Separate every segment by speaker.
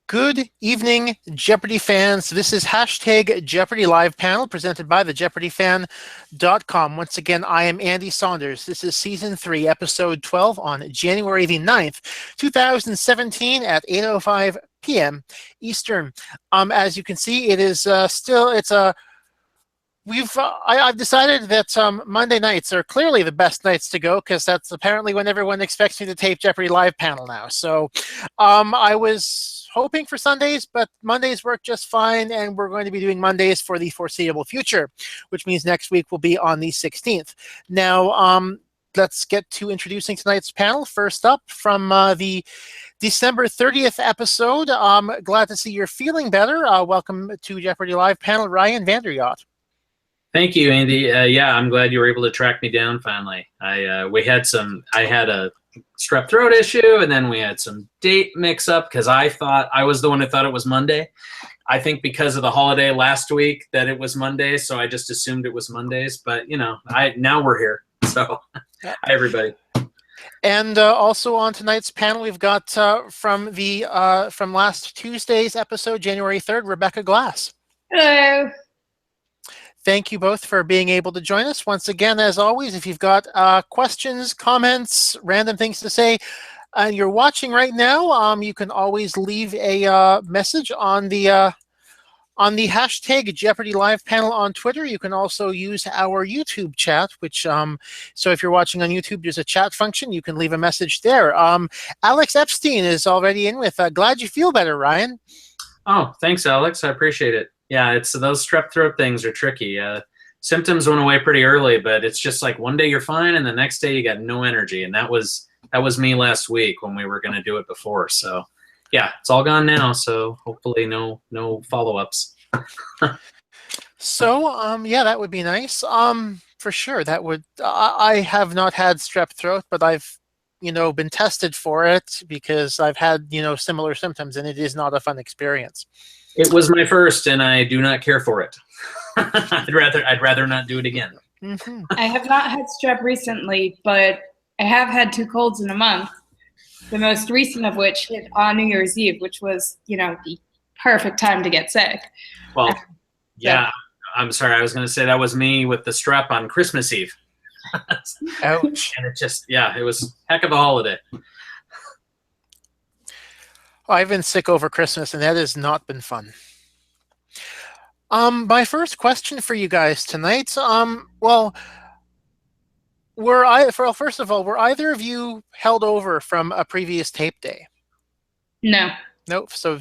Speaker 1: Good evening, Jeopardy fans. This is hashtag Jeopardy Live Panel presented by thejeopardygfan.com. Once again, I am Andy Saunders. This is Season 3, Episode 12 on January the 9th, 2017 at 8:05 p.m. Eastern. As you can see, it is I've decided that Monday nights are clearly the best nights to go because that's apparently when everyone expects me to tape Jeopardy Live Panel now. So I was hoping for Sundays, but Mondays work just fine, and we're going to be doing Mondays for the foreseeable future, which means next week will be on the 16th. Now, let's get to introducing tonight's panel. First up, from the December 30th episode, glad to see you're feeling better. Welcome to Jeopardy Live Panel, Ryan VanderYacht.
Speaker 2: Thank you, Andy. Yeah, I'm glad you were able to track me down finally. I had a strep throat issue, and then we had some date mix-up because I thought I was the one who thought it was Monday. I think because of the holiday last week that it was Monday, so I just assumed it was Mondays. But now we're here. So, hi everybody.
Speaker 1: And also on tonight's panel, we've got from last Tuesday's episode, January 3rd, Rebecca Glass.
Speaker 3: Hello.
Speaker 1: Thank you both for being able to join us. Once again, as always, if you've got questions, comments, random things to say, and you're watching right now, you can always leave a message on the hashtag Jeopardy Live Panel on Twitter. You can also use our YouTube chat, which so if you're watching on YouTube, there's a chat function. You can leave a message there. Alex Epstein is already in with glad you feel better, Ryan.
Speaker 2: Oh, thanks, Alex. I appreciate it. Yeah, it's those strep throat things are tricky. Symptoms went away pretty early, but it's just like one day you're fine, and the next day you got no energy, and that was me last week when we were going to do it before. So, yeah, it's all gone now. So hopefully no follow-ups.
Speaker 1: So, yeah, that would be nice. For sure, that would. I have not had strep throat, but I've been tested for it because I've had similar symptoms, and it is not a fun experience.
Speaker 2: It was my first, and I do not care for it. I'd rather not do it again.
Speaker 1: Mm-hmm.
Speaker 3: I have not had strep recently, but I have had 2 colds in a month. The most recent of which hit on New Year's Eve, which was, the perfect time to get sick.
Speaker 2: Well, yeah, I'm sorry. I was going to say that was me with the strep on Christmas Eve.
Speaker 1: Ouch.
Speaker 2: And it was a heck of a holiday.
Speaker 1: I've been sick over Christmas, and that has not been fun. My first question for you guys tonight, first of all, were either of you held over from a previous tape day?
Speaker 3: No.
Speaker 1: Nope. So,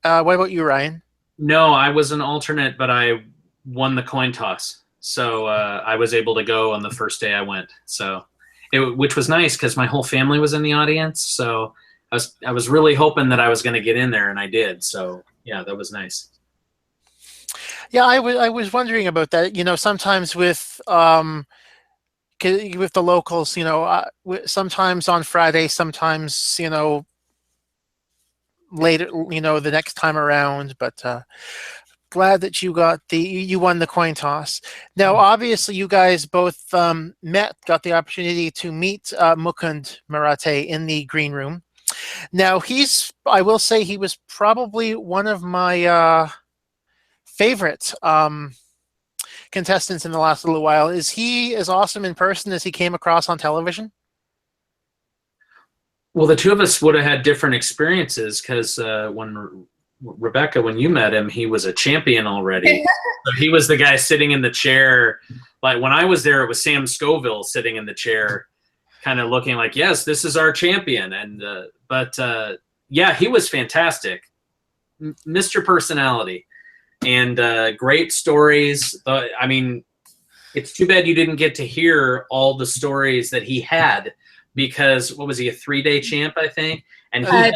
Speaker 1: what about you, Ryan?
Speaker 2: No, I was an alternate, but I won the coin toss, so I was able to go on the first day I went. So, which was nice because my whole family was in the audience, so. I was really hoping that I was going to get in there, and I did. So, yeah, that was nice.
Speaker 1: Yeah, I was wondering about that. Sometimes with the locals, sometimes on Friday, sometimes later, the next time around. But glad that you won the coin toss. Now, obviously, you guys both got the opportunity to meet Mukund Marathe in the green room. Now, I will say he was probably one of my favorite contestants in the last little while. Is he as awesome in person as he came across on television?
Speaker 2: Well, the two of us would have had different experiences because when you met him, he was a champion already. So he was the guy sitting in the chair. Like when I was there, it was Sam Scoville sitting in the chair, kind of looking like, yes, this is our champion. And yeah, he was fantastic, Mr. Personality, and great stories. I mean, it's too bad you didn't get to hear all the stories that he had because what was he, a 3-day champ, I think? And he had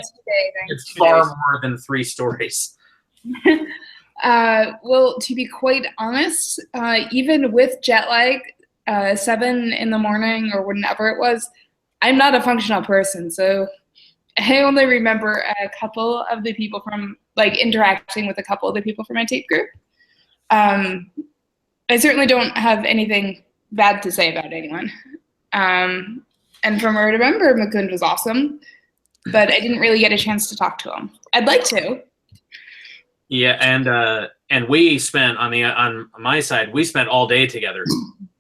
Speaker 2: far more than 3 stories.
Speaker 3: Well, to be quite honest, even with jet lag, 7 in the morning or whenever it was, I'm not a functional person. So I only remember a couple of the people from, interacting with a couple of the people from my tape group. I certainly don't have anything bad to say about anyone. And from what I remember, Mukund was awesome. but I didn't really get a chance to talk to him. I'd like to.
Speaker 2: Yeah, and we spent on my side, we spent all day together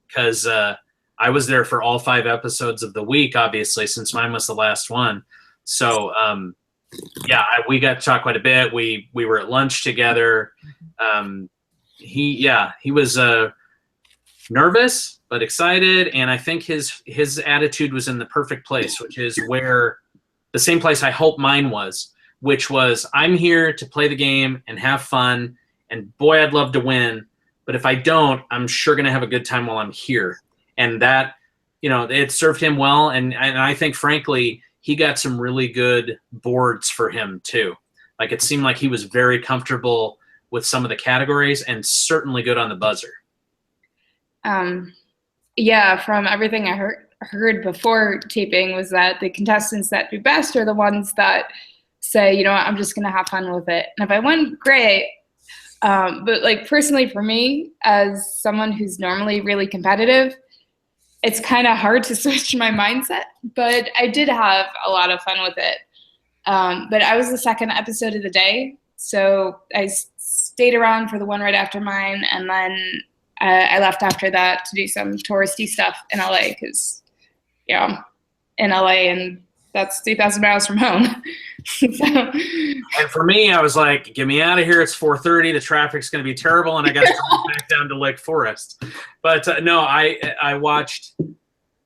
Speaker 2: because I was there for all 5 episodes of the week, obviously, since mine was the last one. So we got to talk quite a bit. We were at lunch together. He was nervous but excited, and I think his attitude was in the perfect place, which is where the same place I hope mine was, which was I'm here to play the game and have fun, and boy, I'd love to win, but if I don't, I'm sure going to have a good time while I'm here. And that, it served him well, and I think, frankly, he got some really good boards for him too. Like, it seemed like he was very comfortable with some of the categories and certainly good on the buzzer.
Speaker 3: Yeah, from everything I heard before taping was that the contestants that do best are the ones that say, you know what, I'm just going to have fun with it. And if I win, great. But like personally for me, as someone who's normally really competitive, it's kind of hard to switch my mindset, but I did have a lot of fun with it. But I was the second episode of the day, so I stayed around for the one right after mine, and then I left after that to do some touristy stuff in LA because, I'm in LA and that's 3,000 miles from home.
Speaker 2: And for me, I was like, get me out of here. It's 4:30. The traffic's going to be terrible, and I got to go back down to Lake Forest. But no, I watched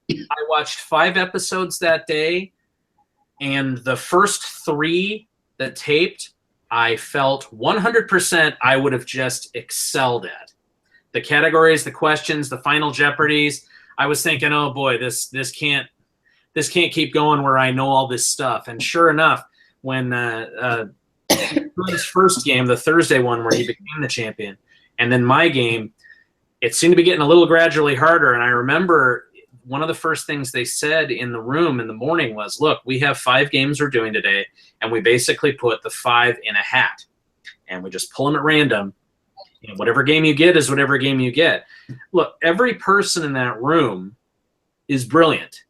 Speaker 2: 5 episodes that day, and the first 3 that taped, I felt 100% I would have just excelled at. The categories, the questions, the final Jeopardies. I was thinking, oh boy, this can't keep going where I know all this stuff. And sure enough, when his first game, the Thursday one where he became the champion, and then my game, it seemed to be getting a little gradually harder. And I remember one of the first things they said in the room in the morning was, look, we have 5 games we're doing today, and we basically put the 5 in a hat, and we just pull them at random. Whatever game you get is whatever game you get. Look, every person in that room is brilliant.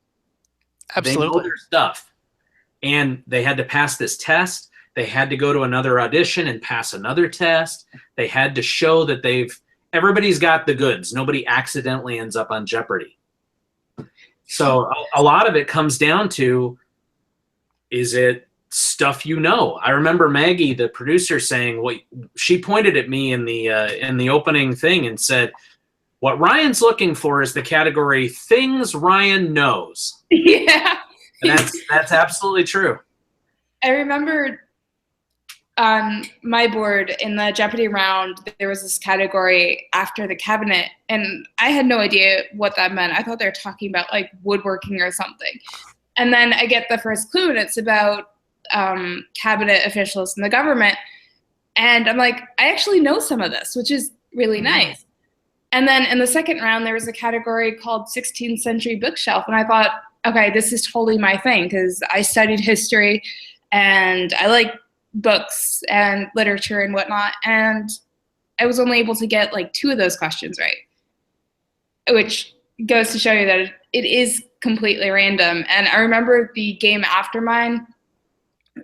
Speaker 1: Absolutely.
Speaker 2: They know their stuff. And they had to pass this test. They had to go to another audition and pass another test. They had to show that everybody's got the goods. Nobody accidentally ends up on Jeopardy. So a lot of it comes down to, is it stuff you know? I remember Maggie, the producer, saying, she pointed at me in the opening thing and said, what Ryan's looking for is the category things Ryan knows.
Speaker 3: Yeah.
Speaker 2: And that's absolutely true.
Speaker 3: I remember on my board in the Jeopardy round, there was this category after the cabinet, and I had no idea what that meant. I thought they were talking about like woodworking or something. And then I get the first clue, and it's about cabinet officials in the government. And I'm like, I actually know some of this, which is really nice. And then in the second round, there was a category called 16th century bookshelf. And I thought, okay, this is totally my thing because I studied history and I like books and literature and whatnot. And I was only able to get like 2 of those questions right, which goes to show you that it is completely random. And I remember the game after mine,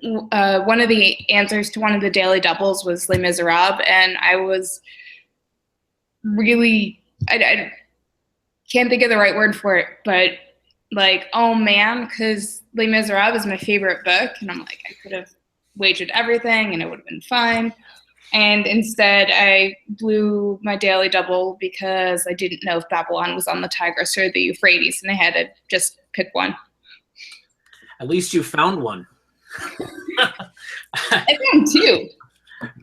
Speaker 3: one of the answers to one of the daily doubles was Les Miserables, and I was really, I can't think of the right word for it, but like, oh man, because Les Miserables is my favorite book, and I'm like, I could have wagered everything and it would have been fine. And instead I blew my daily double because I didn't know if Babylon was on the Tigris or the Euphrates, and I had to just pick one.
Speaker 2: At least you found one.
Speaker 3: I found 2.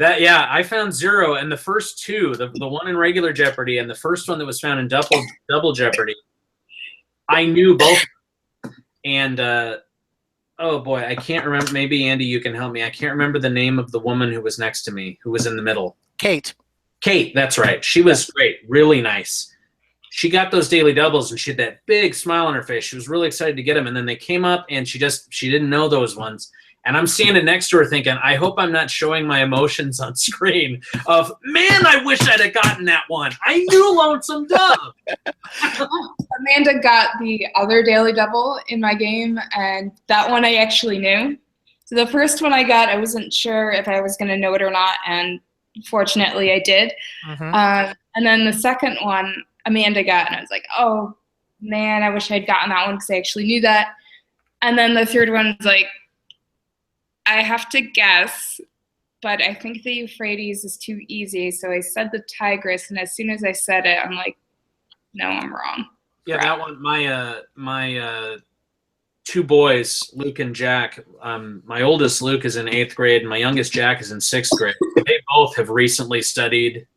Speaker 2: I found 0, and the first 2, the one in regular Jeopardy and the first one that was found in double Jeopardy, I knew both. And oh boy, I can't remember. Maybe Andy, you can help me. I can't remember the name of the woman who was next to me, who was in the middle.
Speaker 1: Kate, that's
Speaker 2: right. She was great, really nice. She got those daily doubles, and she had that big smile on her face. She was really excited to get them, and then they came up, and she didn't know those ones. And I'm standing next to her thinking, I hope I'm not showing my emotions on screen of, man, I wish I'd have gotten that one. I knew Lonesome Dove.
Speaker 3: Amanda got the other daily double in my game, and that one I actually knew. So the first one I got, I wasn't sure if I was going to know it or not, and fortunately I did. And then the second one, Amanda got, and I was like, oh man, I wish I'd gotten that one because I actually knew that. And then the third one was like, I have to guess, but I think the Euphrates is too easy. So I said the Tigris, and as soon as I said it, I'm like, no, I'm wrong.
Speaker 2: Yeah, that one, my two boys, Luke and Jack. My oldest Luke is in 8th grade, and my youngest Jack is in 6th grade. They both have recently studied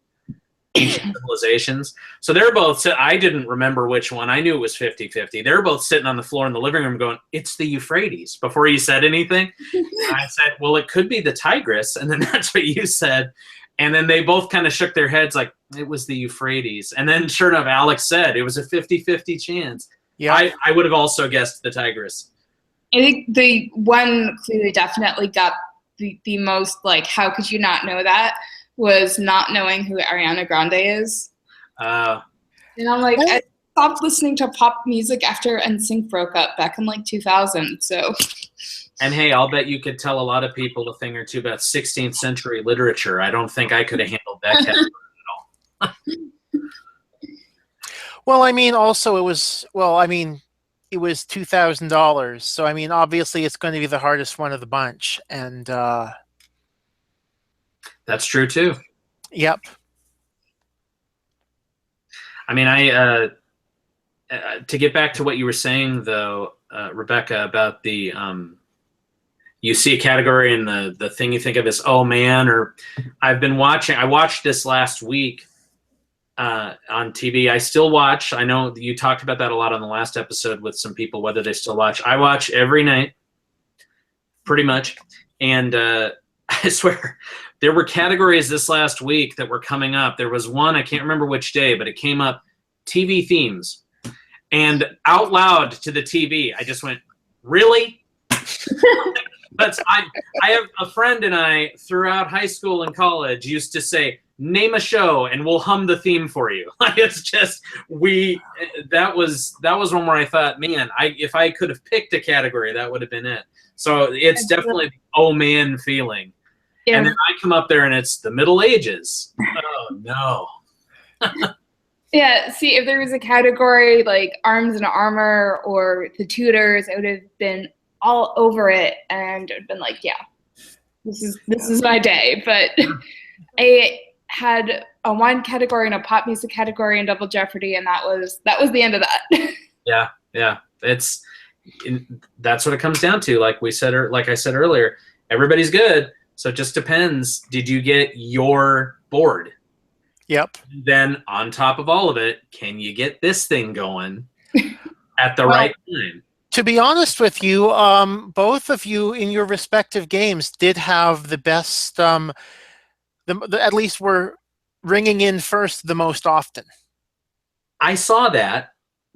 Speaker 2: ancient civilizations. So they're both, I didn't remember which one. I knew it was 50-50. They're both sitting on the floor in the living room going, it's the Euphrates, before you said anything. And I said, well, it could be the Tigris. And then that's what you said. And then they both kind of shook their heads like, it was the Euphrates. And then sure enough, Alex said it was a 50-50 chance. Yeah, I would have also guessed the Tigris.
Speaker 3: I think the one clue definitely got the most, like, how could you not know that, was not knowing who Ariana Grande is. And I'm like, I stopped listening to pop music after NSYNC broke up back in like 2000. So.
Speaker 2: And hey, I'll bet you could tell a lot of people a thing or two about 16th century literature. I don't think I could have handled that category at all.
Speaker 1: Well, I mean, also it was $2,000. So, I mean, obviously it's going to be the hardest one of the bunch. And
Speaker 2: that's true too.
Speaker 1: Yep.
Speaker 2: I mean, to get back to what you were saying though, Rebecca, about the, you see a category and the thing you think of is, oh man, or I watched this last week on TV. I still watch. I know you talked about that a lot on the last episode with some people, whether they still watch. I watch every night, pretty much. And I swear, there were categories this last week that were coming up. There was one, I can't remember which day, but it came up, TV themes. And out loud to the TV, I just went, really? I have a friend and I, throughout high school and college, used to say, name a show and we'll hum the theme for you. It's just, that was one where I thought, man, if I could have picked a category, that would have been it. So it's definitely the oh man feeling. Yeah. And then I come up there and it's the Middle Ages. Oh no.
Speaker 3: Yeah, see, if there was a category like arms and armor or the Tudors, I would have been all over it and I'd been like, yeah, this is my day. But I had a wine category and a pop music category and Double Jeopardy, and that was the end of that.
Speaker 2: Yeah. That's what it comes down to. Like I said earlier, everybody's good. So it just depends. Did you get your board?
Speaker 1: Yep.
Speaker 2: Then on top of all of it, can you get this thing going at the right time?
Speaker 1: To be honest with you, both of you in your respective games did have the best, at least were ringing in first the most often.
Speaker 2: I saw that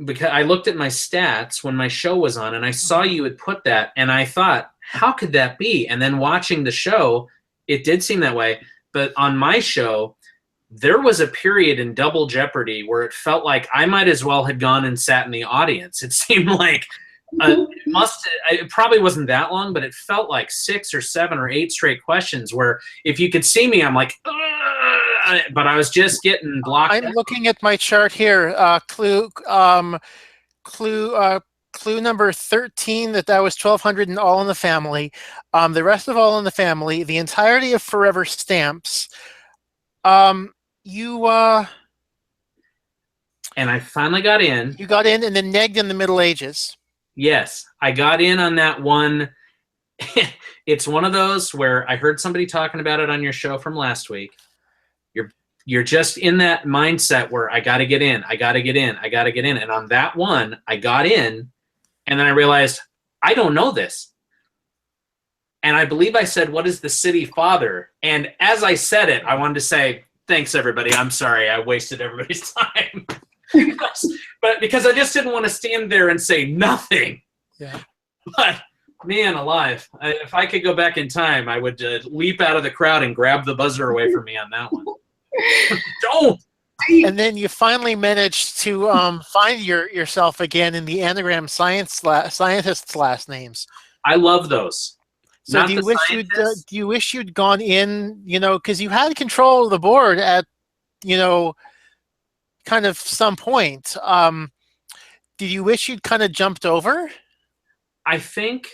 Speaker 2: because I looked at my stats when my show was on and I saw you had put that and I thought, how could that be? And then watching the show, it did seem that way. But on my show, there was a period in Double Jeopardy where it felt like I might as well had gone and sat in the audience. It seemed like it probably wasn't that long, but it felt like 6 or 7 or 8 straight questions where if you could see me, I'm like, but I was just getting blocked.
Speaker 1: I'm looking at my chart here. Clue number 13, that was 1,200 in All in the Family. The rest of All in the Family, the entirety of Forever Stamps. And
Speaker 2: I finally got in.
Speaker 1: You got in and then negged in the Middle Ages.
Speaker 2: Yes, I got in on that one. It's one of those where I heard somebody talking about it on your show from last week. You're just in that mindset where I got to get in. And on that one, I got in, and then I realized I don't know this. And I believe I said, what is the city father? And as I said it, I wanted to say, thanks, everybody. I'm sorry. I wasted everybody's time. But because I just didn't want to stand there and say nothing.
Speaker 1: Yeah.
Speaker 2: But man alive, if I could go back in time, I would leap out of the crowd and grab the buzzer away from me on that one. Don't.
Speaker 1: And then you finally managed to find yourself again in the anagram scientists' last names.
Speaker 2: I love those.
Speaker 1: So
Speaker 2: Not
Speaker 1: do
Speaker 2: the
Speaker 1: you wish
Speaker 2: scientists.
Speaker 1: do you wish you'd gone in, because you had control of the board at, you know, kind of some point. Did you wish you'd kind of jumped over?
Speaker 2: I think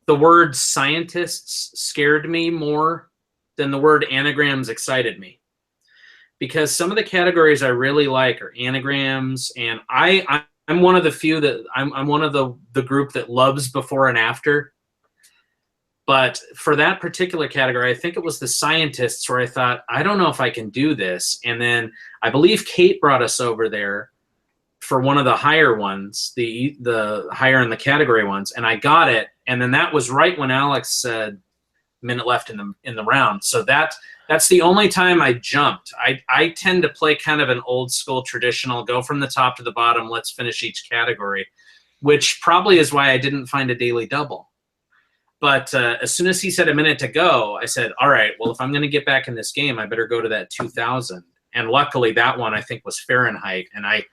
Speaker 2: the word scientists scared me more than the word anagrams excited me, because some of the categories I really like are anagrams, and I'm one of the few that I'm one of the group that loves before and after. But for that particular category, I think it was the scientists where I thought, I don't know if I can do this. And then I believe Kate brought us over there for one of the higher ones, the higher in the category ones, and I got it. And then that was right when Alex said minute left in the round. So that's the only time I jumped. I tend to play kind of an old school traditional, go from the top to the bottom, let's finish each category, which probably is why I didn't find a daily double. But as soon as he said a minute to go, I said, all right, well, if I'm going to get back in this game, I better go to that 2000. And luckily that one I think was Fahrenheit, and I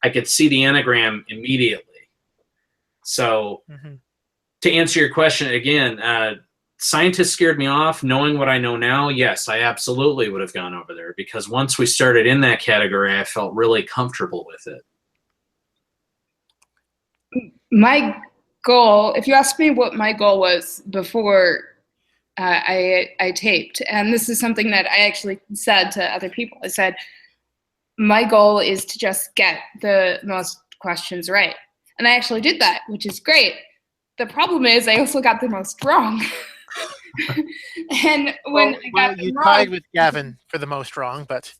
Speaker 2: could see the anagram immediately. So to answer your question again, scientists scared me off. Knowing what I know now, yes, I absolutely would have gone over there, because once we started in that category, I felt really comfortable with it.
Speaker 3: My goal, if you ask me what my goal was before I taped, and this is something that I actually said to other people, I said, my goal is to just get the most questions right. And I actually did that, which is great. The problem is I also got the most wrong. And when I got them
Speaker 1: you
Speaker 3: wrong,
Speaker 1: tied with Gavin for the most wrong, but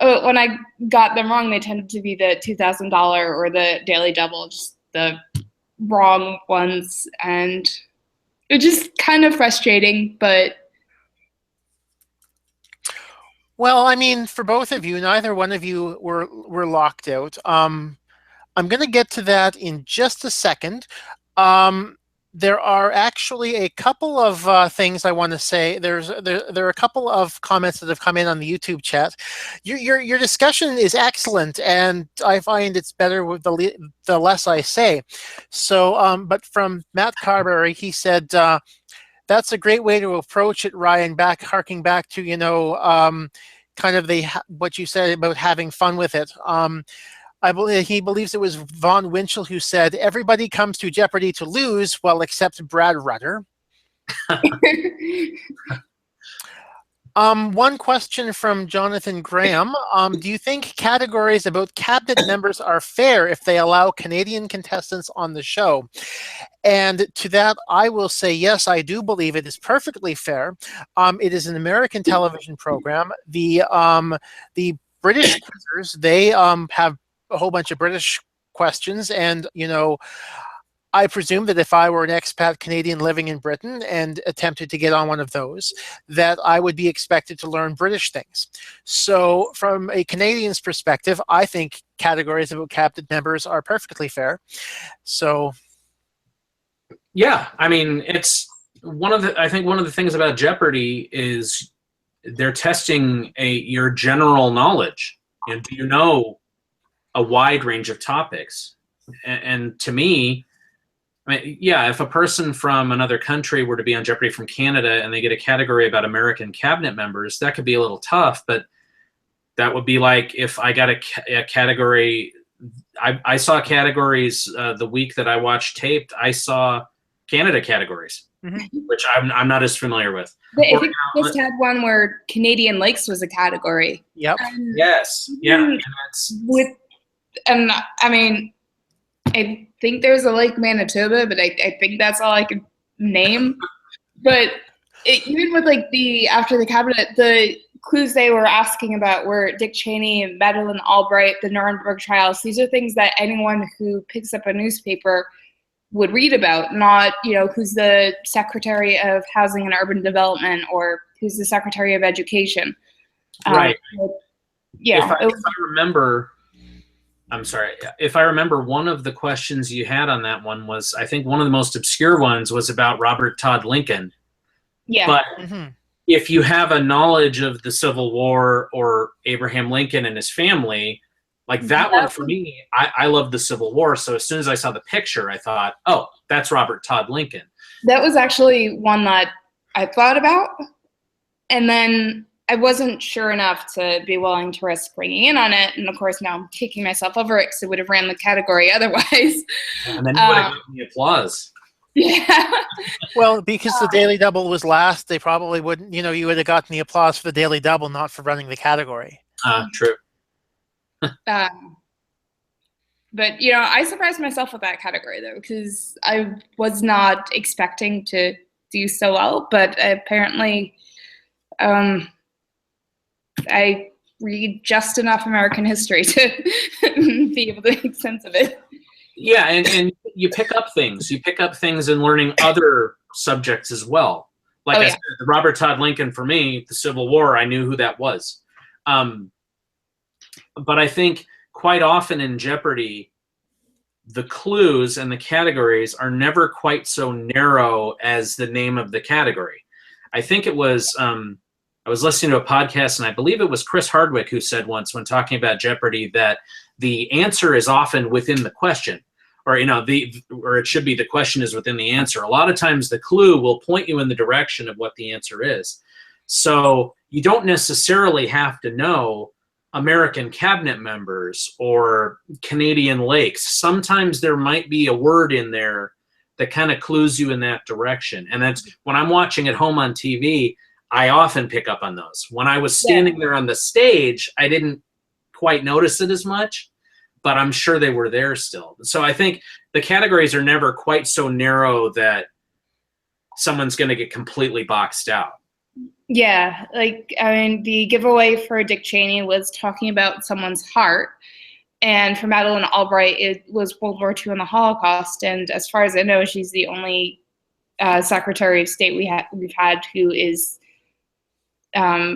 Speaker 3: when I got them wrong, they tended to be the $2,000 or the daily double, just the wrong ones. And it was just kind of frustrating, but
Speaker 1: well, I mean, for both of you, neither one of you were locked out. I'm going to get to that in just a second. There are actually a couple of things I want to say. There are a couple of comments that have come in on the YouTube chat. Your discussion is excellent, and I find it's better with the less I say. So, but from Matt Carberry, he said, that's a great way to approach it, Ryan, harking back to, kind of what you said about having fun with it. I believe he believes it was Von Winchell who said, everybody comes to Jeopardy to lose, well, except Brad Rutter. One question from Jonathan Graham. Do you think categories about cabinet members are fair if they allow Canadian contestants on the show? And to that, I will say, yes, I do believe it is perfectly fair. It is an American television program. The British quizzers, they have a whole bunch of British questions, and I presume that if I were an expat Canadian living in Britain and attempted to get on one of those, that I would be expected to learn British things. So from a Canadian's perspective, I think categories about cabinet members are perfectly fair. So
Speaker 2: yeah, I mean, it's I think one of the things about Jeopardy is they're testing your general knowledge. And do you know a wide range of topics? And to me, I mean, yeah, if a person from another country were to be on Jeopardy from Canada and they get a category about American cabinet members, that could be a little tough. But that would be like if I got a category. I saw categories the week that I watched Taped. I saw Canada categories, which I'm not as familiar with.
Speaker 3: But I think we just had one where Canadian Lakes was a category.
Speaker 1: Yep.
Speaker 2: Yes. Yeah.
Speaker 3: And I mean, I think there's a Lake Manitoba, but I think that's all I could name. But even with after the cabinet, the clues they were asking about were Dick Cheney and Madeleine Albright, the Nuremberg trials. These are things that anyone who picks up a newspaper would read about, not, who's the Secretary of Housing and Urban Development or who's the Secretary of Education.
Speaker 2: Right.
Speaker 3: Yeah.
Speaker 2: If I remember, I'm sorry. If I remember, one of the questions you had on that one was, I think one of the most obscure ones was about Robert Todd Lincoln.
Speaker 3: Yeah.
Speaker 2: But if you have a knowledge of the Civil War or Abraham Lincoln and his family, like that one for me, I love the Civil War. So as soon as I saw the picture, I thought, oh, that's Robert Todd Lincoln.
Speaker 3: That was actually one that I thought about, and then I wasn't sure enough to be willing to risk bringing in on it. And of course, now I'm kicking myself over it because it would have ran the category otherwise.
Speaker 2: And then you would have gotten the applause.
Speaker 3: Yeah.
Speaker 1: Well, because the Daily Double was last, they probably wouldn't, you would have gotten the applause for the Daily Double, not for running the category.
Speaker 2: True.
Speaker 3: But, I surprised myself with that category, though, because I was not expecting to do so well. But apparently, I read just enough American history to be able to make sense of it.
Speaker 2: Yeah, and you pick up things. You pick up things in learning other subjects as well. Like I said, Robert Todd Lincoln, for me, the Civil War, I knew who that was. But I think quite often in Jeopardy, the clues and the categories are never quite so narrow as the name of the category. I think it was, I was listening to a podcast, and I believe it was Chris Hardwick who said once when talking about Jeopardy that the answer is often within the question, or or it should be the question is within the answer. A lot of times the clue will point you in the direction of what the answer is. So you don't necessarily have to know American cabinet members or Canadian lakes. Sometimes there might be a word in there that kind of clues you in that direction. And that's when I'm watching at home on TV, I often pick up on those. When I was standing there on the stage, I didn't quite notice it as much, but I'm sure they were there still. So I think the categories are never quite so narrow that someone's going to get completely boxed out.
Speaker 3: Yeah, the giveaway for Dick Cheney was talking about someone's heart, and for Madeleine Albright, it was World War II and the Holocaust. And as far as I know, she's the only Secretary of State we've had who is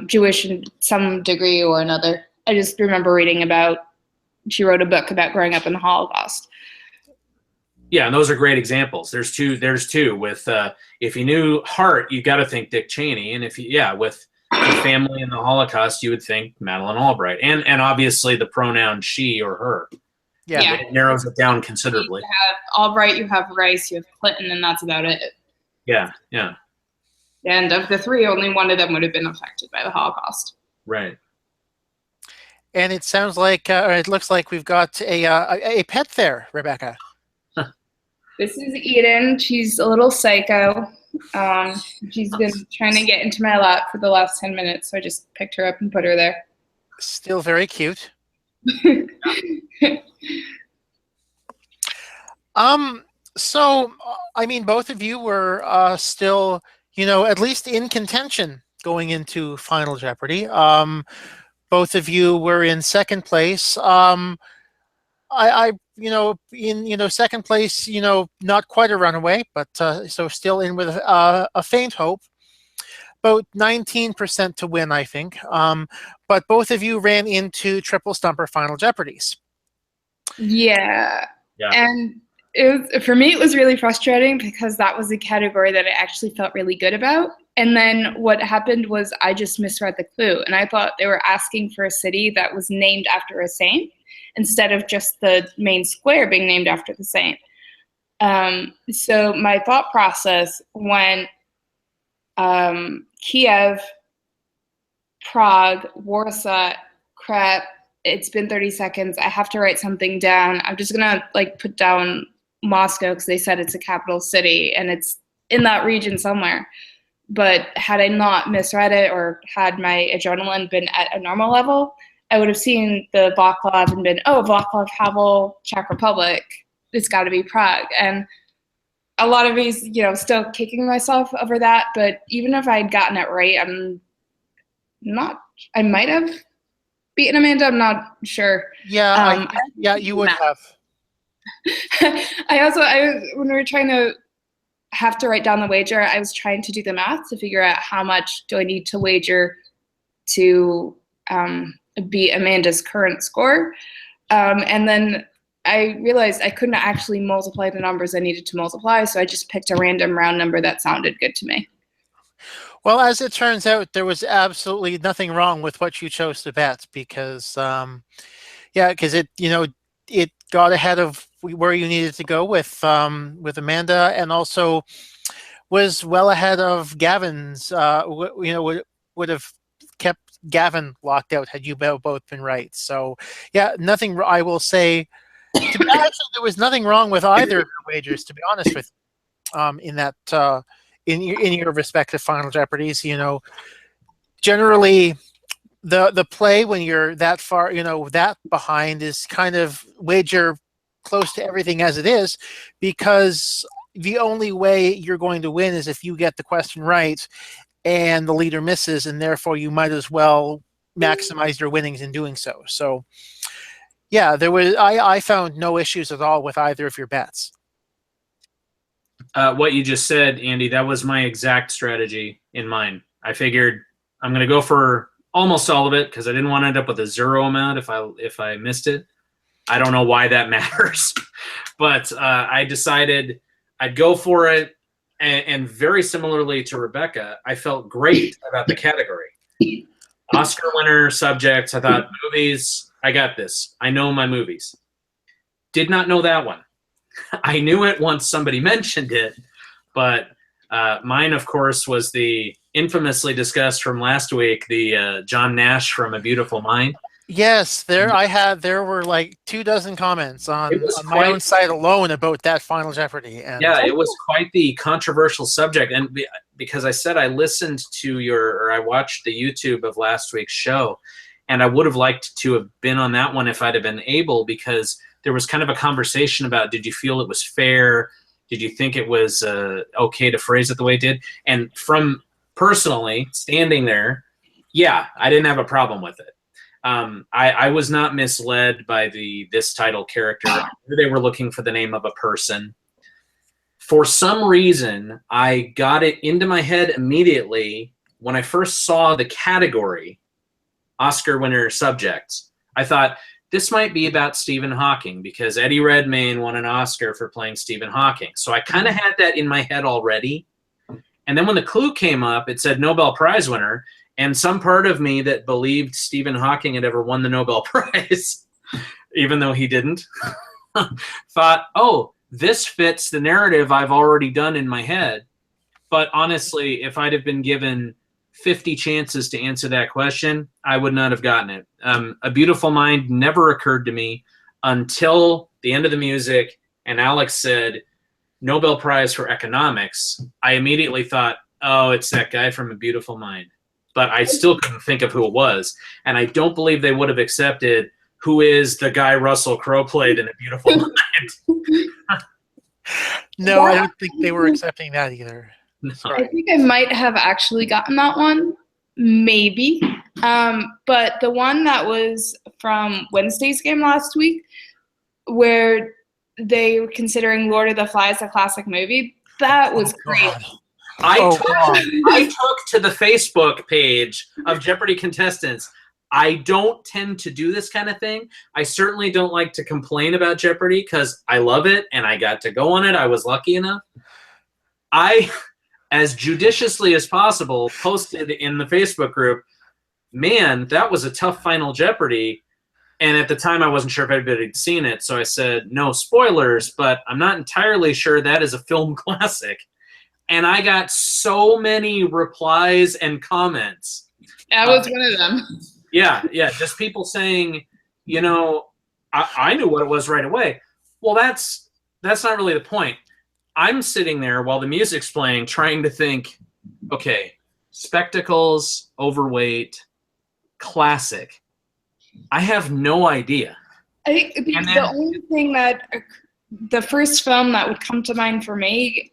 Speaker 3: Jewish in some degree or another. I just remember reading about, she wrote a book about growing up in the Holocaust.
Speaker 2: Yeah, and those are great examples. There's two with if you knew heart, you got to think Dick Cheney, and with the family in the Holocaust, you would think Madeleine Albright, and obviously the pronoun she or her. Yeah, it narrows it down considerably.
Speaker 3: You have Albright, you have Rice, you have Clinton, and that's about it.
Speaker 2: Yeah.
Speaker 3: And of the three, only one of them would have been affected by the Holocaust.
Speaker 2: Right.
Speaker 1: And it sounds like, or it looks like we've got a pet there, Rebecca.
Speaker 3: This is Eden. She's a little psycho. She's been trying to get into my lap for the last 10 minutes, so I just picked her up and put her there.
Speaker 1: Still very cute. So, I mean, both of you were still, at least in contention going into Final Jeopardy. Both of you were in second place. In second place, not quite a runaway, but so still in with a faint hope. About 19% to win, I think. But both of you ran into triple stumper Final Jeopardies.
Speaker 3: Yeah. And for me, it was really frustrating because that was a category that I actually felt really good about. And then what happened was I just misread the clue. And I thought they were asking for a city that was named after a saint instead of just the main square being named after the saint. So my thought process went Kiev, Prague, Warsaw, crap, it's been 30 seconds. I have to write something down. I'm just going to put down Moscow because they said it's a capital city and it's in that region somewhere. But had I not misread it or had my adrenaline been at a normal level, I would have seen the Vaclav and been, Vaclav Havel, Czech Republic. It's got to be Prague. And a lot of these, still kicking myself over that. But even if I'd gotten it right, I might have beaten Amanda. I'm not sure.
Speaker 1: Yeah, you would have.
Speaker 3: When we were trying to have to write down the wager, I was trying to do the math to figure out how much do I need to wager to beat Amanda's current score. And then I realized I couldn't actually multiply the numbers I needed to multiply, so I just picked a random round number that sounded good to me.
Speaker 1: Well, as it turns out, there was absolutely nothing wrong with what you chose to bet because, it got ahead of where you needed to go with Amanda, and also was well ahead of Gavin's. Would have kept Gavin locked out had you both been right. So, yeah, nothing. I will say, actually, there was nothing wrong with either of your wagers. To be honest with you, in that in your respective Final Jeopardies, generally the play when you're that far, that behind is kind of wager close to everything as it is, because the only way you're going to win is if you get the question right and the leader misses, and therefore you might as well maximize your winnings in doing so. So, yeah, I found no issues at all with either of your bets.
Speaker 2: What you just said, Andy, that was my exact strategy in mind. I figured I'm going to go for almost all of it because I didn't want to end up with a zero amount if I missed it. I don't know why that matters, but I decided I'd go for it. And very similarly to Rebecca, I felt great about the category. Oscar winner subjects, I thought movies, I got this. I know my movies. Did not know that one. I knew it once somebody mentioned it, but mine, of course, was the infamously discussed from last week, the John Nash from A Beautiful Mind.
Speaker 1: Yes, there were like 24 comments on my own site alone about that Final Jeopardy. And
Speaker 2: yeah, it was quite the controversial subject. And because I said I listened to I watched the YouTube of last week's show, and I would have liked to have been on that one if I'd have been able, because there was kind of a conversation about, did you feel it was fair? Did you think it was okay to phrase it the way it did? And from personally standing there, yeah, I didn't have a problem with it. I was not misled by this title character. They were looking for the name of a person. For some reason, I got it into my head immediately when I first saw the category, Oscar winner subjects. I thought, this might be about Stephen Hawking, because Eddie Redmayne won an Oscar for playing Stephen Hawking. So I kind of had that in my head already. And then when the clue came up, it said Nobel Prize winner. And some part of me that believed Stephen Hawking had ever won the Nobel Prize, even though he didn't, thought, oh, this fits the narrative I've already done in my head. But honestly, if I'd have been given 50 chances to answer that question, I would not have gotten it. A Beautiful Mind never occurred to me until the end of the music, and Alex said, Nobel Prize for Economics. I immediately thought, oh, it's that guy from A Beautiful Mind. But I still couldn't think of who it was. And I don't believe they would have accepted who is the guy Russell Crowe played in A Beautiful Mind.
Speaker 1: No, I don't think they were accepting that either.
Speaker 3: I think I might have actually gotten that one, maybe. But the one that was from Wednesday's game last week, where they were considering Lord of the Flies a classic movie, that was great.
Speaker 2: I took to the Facebook page of Jeopardy contestants. I don't tend to do this kind of thing. I certainly don't like to complain about Jeopardy because I love it and I got to go on it. I was lucky enough. I, as judiciously as possible, posted in the Facebook group, man, that was a tough Final Jeopardy. And at the time, I wasn't sure if anybody had seen it. So I said, no spoilers, but I'm not entirely sure that is a film classic. And I got so many replies and comments.
Speaker 3: I was one of them.
Speaker 2: Yeah, just people saying, I knew what it was right away. Well, that's not really the point. I'm sitting there while the music's playing trying to think, okay, spectacles, overweight, classic. I have no idea.
Speaker 3: I think the only thing the first film that would come to mind for me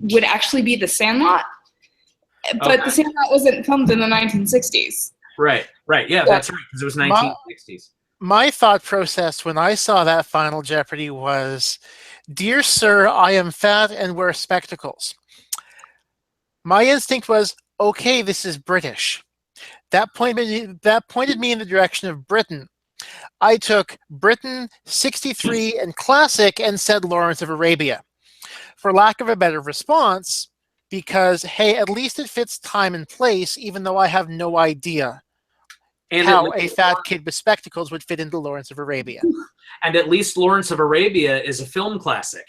Speaker 3: would actually be The Sandlot. But The Sandlot wasn't filmed in the 1960s.
Speaker 2: Right. Yeah, that's right, because it was 1960s.
Speaker 1: My thought process when I saw that Final Jeopardy was, dear sir, I am fat and wear spectacles. My instinct was, okay, this is British. That pointed me in the direction of Britain. I took Britain, 63, and classic and said Lawrence of Arabia. For lack of a better response, because, hey, at least it fits time and place, even though I have no idea how a fat kid with spectacles would fit into Lawrence of Arabia.
Speaker 2: And at least Lawrence of Arabia is a film classic.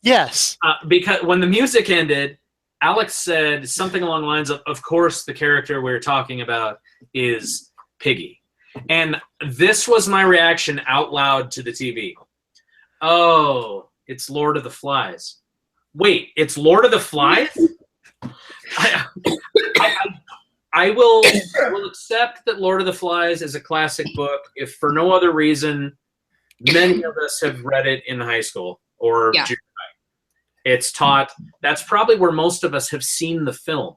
Speaker 1: Yes.
Speaker 2: Because when the music ended, Alex said something along the lines of course, the character we're talking about is Piggy. And this was my reaction out loud to the TV. Oh, it's Lord of the Flies. Wait, it's Lord of the Flies? I will accept that Lord of the Flies is a classic book if for no other reason many of us have read it in high school or junior high. It's taught. That's probably where most of us have seen the film.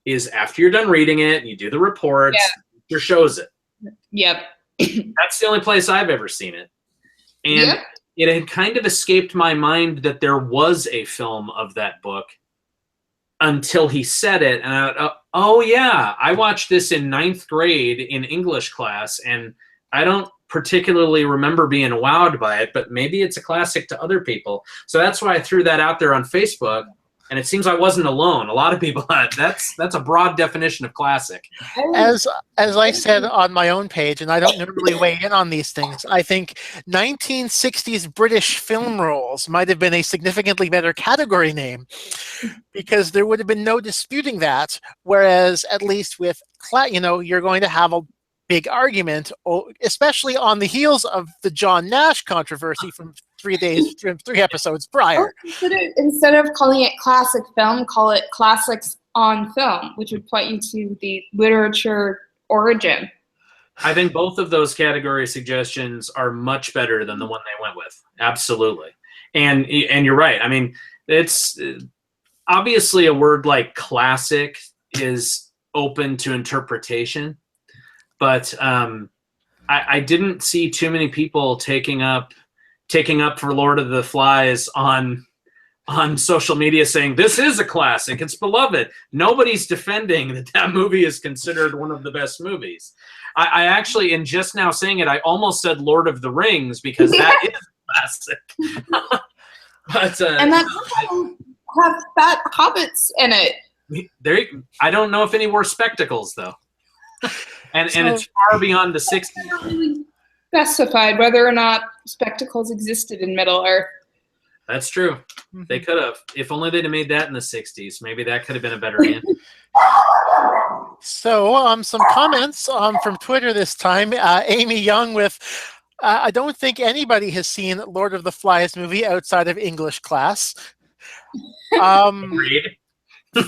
Speaker 2: Is after you're done reading it, you do the reports, your shows it.
Speaker 3: Yep.
Speaker 2: That's the only place I've ever seen it. And it had kind of escaped my mind that there was a film of that book until he said it. And oh yeah, I watched this in 9th grade in English class, and I don't particularly remember being wowed by it, but maybe it's a classic to other people. So that's why I threw that out there on Facebook. And it seems I wasn't alone. A lot of people that's a broad definition of classic.
Speaker 1: As I said on my own page, and I don't normally weigh in on these things, I think 1960s British film roles might have been a significantly better category name, because there would have been no disputing that. Whereas at least with you're going to have a big argument, especially on the heels of the John Nash controversy from 3 episodes prior.
Speaker 3: Instead of calling it classic film, call it classics on film, which would point you to the literature origin.
Speaker 2: I think both of those category suggestions are much better than the one they went with. Absolutely. And you're right. I mean, it's obviously a word like classic is open to interpretation, but I didn't see too many people taking up for Lord of the Flies on social media saying this is a classic, it's beloved. Nobody's defending that movie is considered one of the best movies. I actually, in just now saying it, I almost said Lord of the Rings because that is a classic. But
Speaker 3: and that have fat hobbits in it.
Speaker 2: I don't know if any wore spectacles though. And it's far beyond the 60s.
Speaker 3: Not really specified whether or not spectacles existed in Middle Earth.
Speaker 2: That's true. They could have. If only they'd have made that in the 60s. Maybe that could have been a better answer.
Speaker 1: So, some comments from Twitter this time. Amy Young with, I don't think anybody has seen Lord of the Flies movie outside of English class.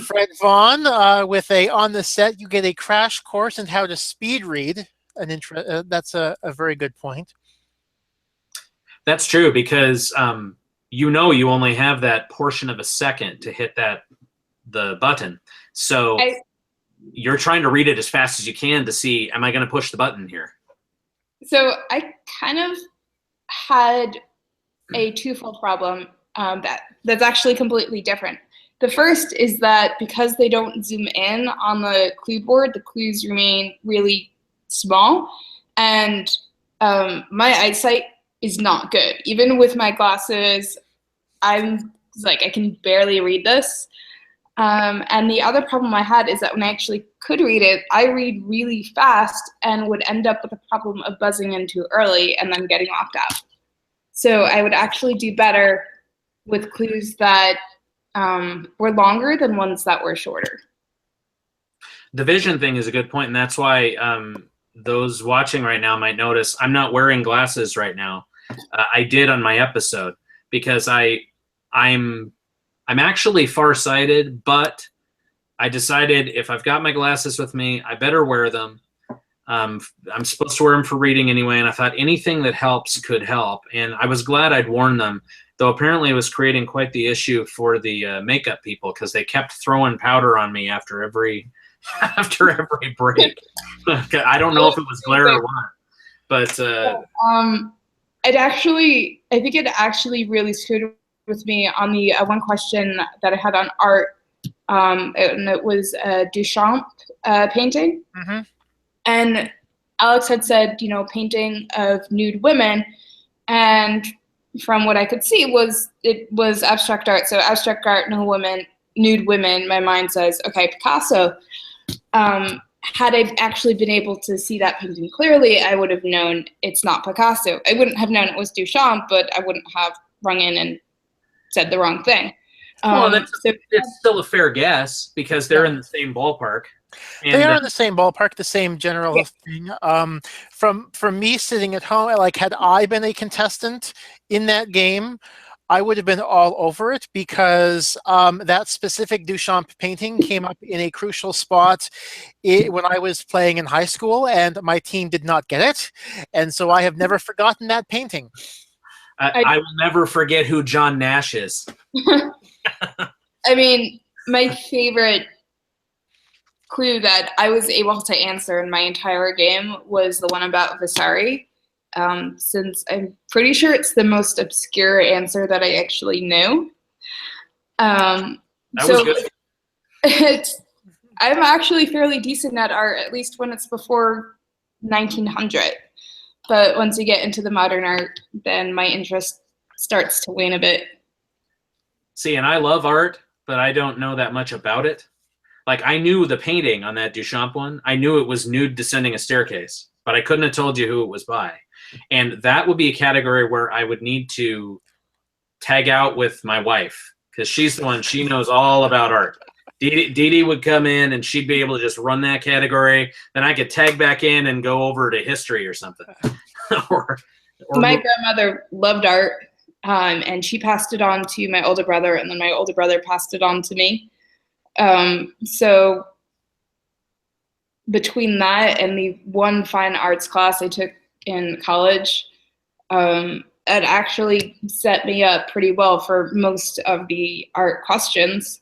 Speaker 1: Fred Vaughn with on the set, you get a crash course in how to speed read. That's a very good point.
Speaker 2: That's true because you only have that portion of a second to hit the button. So you're trying to read it as fast as you can to see, am I going to push the button here?
Speaker 3: So I kind of had a twofold problem that's actually completely different. The first is that because they don't zoom in on the clue board, the clues remain really small, and my eyesight is not good. Even with my glasses, I'm like, I can barely read this. And the other problem I had is that when I actually could read it, I read really fast and would end up with the problem of buzzing in too early and then getting locked out. So I would actually do better with clues that were longer than ones that were shorter.
Speaker 2: The vision thing is a good point, and that's why those watching right now might notice I'm not wearing glasses right now. I did on my episode because I'm actually farsighted, but I decided if I've got my glasses with me, I better wear them. I'm supposed to wear them for reading anyway, and I thought anything that helps could help, and I was glad I'd worn them. Though apparently it was creating quite the issue for the makeup people because they kept throwing powder on me after every break. I don't know if it was glare or what, but
Speaker 3: I think it actually really screwed with me on the one question that I had on art, and it was a Duchamp painting, and Alex had said, painting of nude women, and from what I could see it was abstract art. So abstract art, nude women, my mind says, okay, Picasso. Had I actually been able to see that painting clearly, I would have known it's not Picasso. I wouldn't have known it was Duchamp, but I wouldn't have rung in and said the wrong thing.
Speaker 2: Well, it's still a fair guess because they're in the same ballpark. And,
Speaker 1: they are in the same ballpark, the same general thing. From me sitting at home, like had I been a contestant in that game, I would have been all over it because that specific Duchamp painting came up in a crucial spot when I was playing in high school, and my team did not get it, and so I have never forgotten that painting.
Speaker 2: I will never forget who John Nash is.
Speaker 3: I mean, my favorite clue that I was able to answer in my entire game was the one about Vasari, since I'm pretty sure it's the most obscure answer that I actually knew.
Speaker 2: That was good.
Speaker 3: I'm actually fairly decent at art, at least when it's before 1900. But once you get into the modern art, then my interest starts to wane a bit.
Speaker 2: See, and I love art, but I don't know that much about it. Like, I knew the painting on that Duchamp one. I knew it was nude descending a staircase, but I couldn't have told you who it was by. And that would be a category where I would need to tag out with my wife because she's the one, she knows all about art. Dee Dee would come in and she'd be able to just run that category. Then I could tag back in and go over to history or something. or
Speaker 3: my grandmother loved art, and she passed it on to my older brother, and then my older brother passed it on to me. So between that and the one fine arts class I took in college, it actually set me up pretty well for most of the art questions.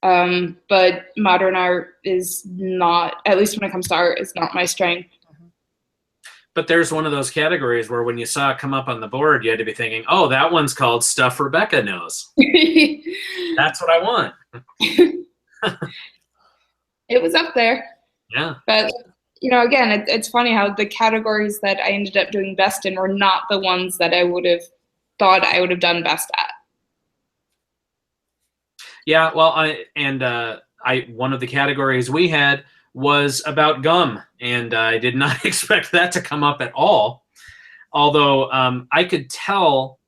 Speaker 3: But modern art is not, at least when it comes to art, is not my strength.
Speaker 2: But there's one of those categories where when you saw it come up on the board, you had to be thinking, oh, that one's called Stuff Rebecca Knows. That's what I want.
Speaker 3: It was up there.
Speaker 2: Yeah.
Speaker 3: But, you know, again, it's funny how the categories that I ended up doing best in were not the ones that I would have thought I would have done best at.
Speaker 2: Yeah, well, one of the categories we had was about gum, and I did not expect that to come up at all. Although I could tell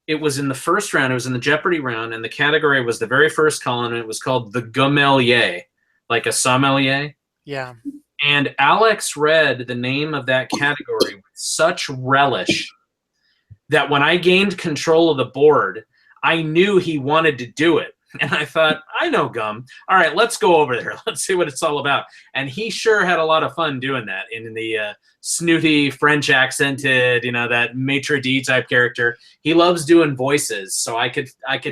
Speaker 2: it was in the first round, it was in the Jeopardy round, and the category was the very first column, and it was called the Gummelier, like a sommelier.
Speaker 1: Yeah.
Speaker 2: And Alex read the name of that category with such relish that when I gained control of the board, I knew he wanted to do it. And I thought, I know gum. All right, let's go over there. Let's see what it's all about. And he sure had a lot of fun doing that in the snooty French accented, that maitre d' type character. He loves doing voices, so I could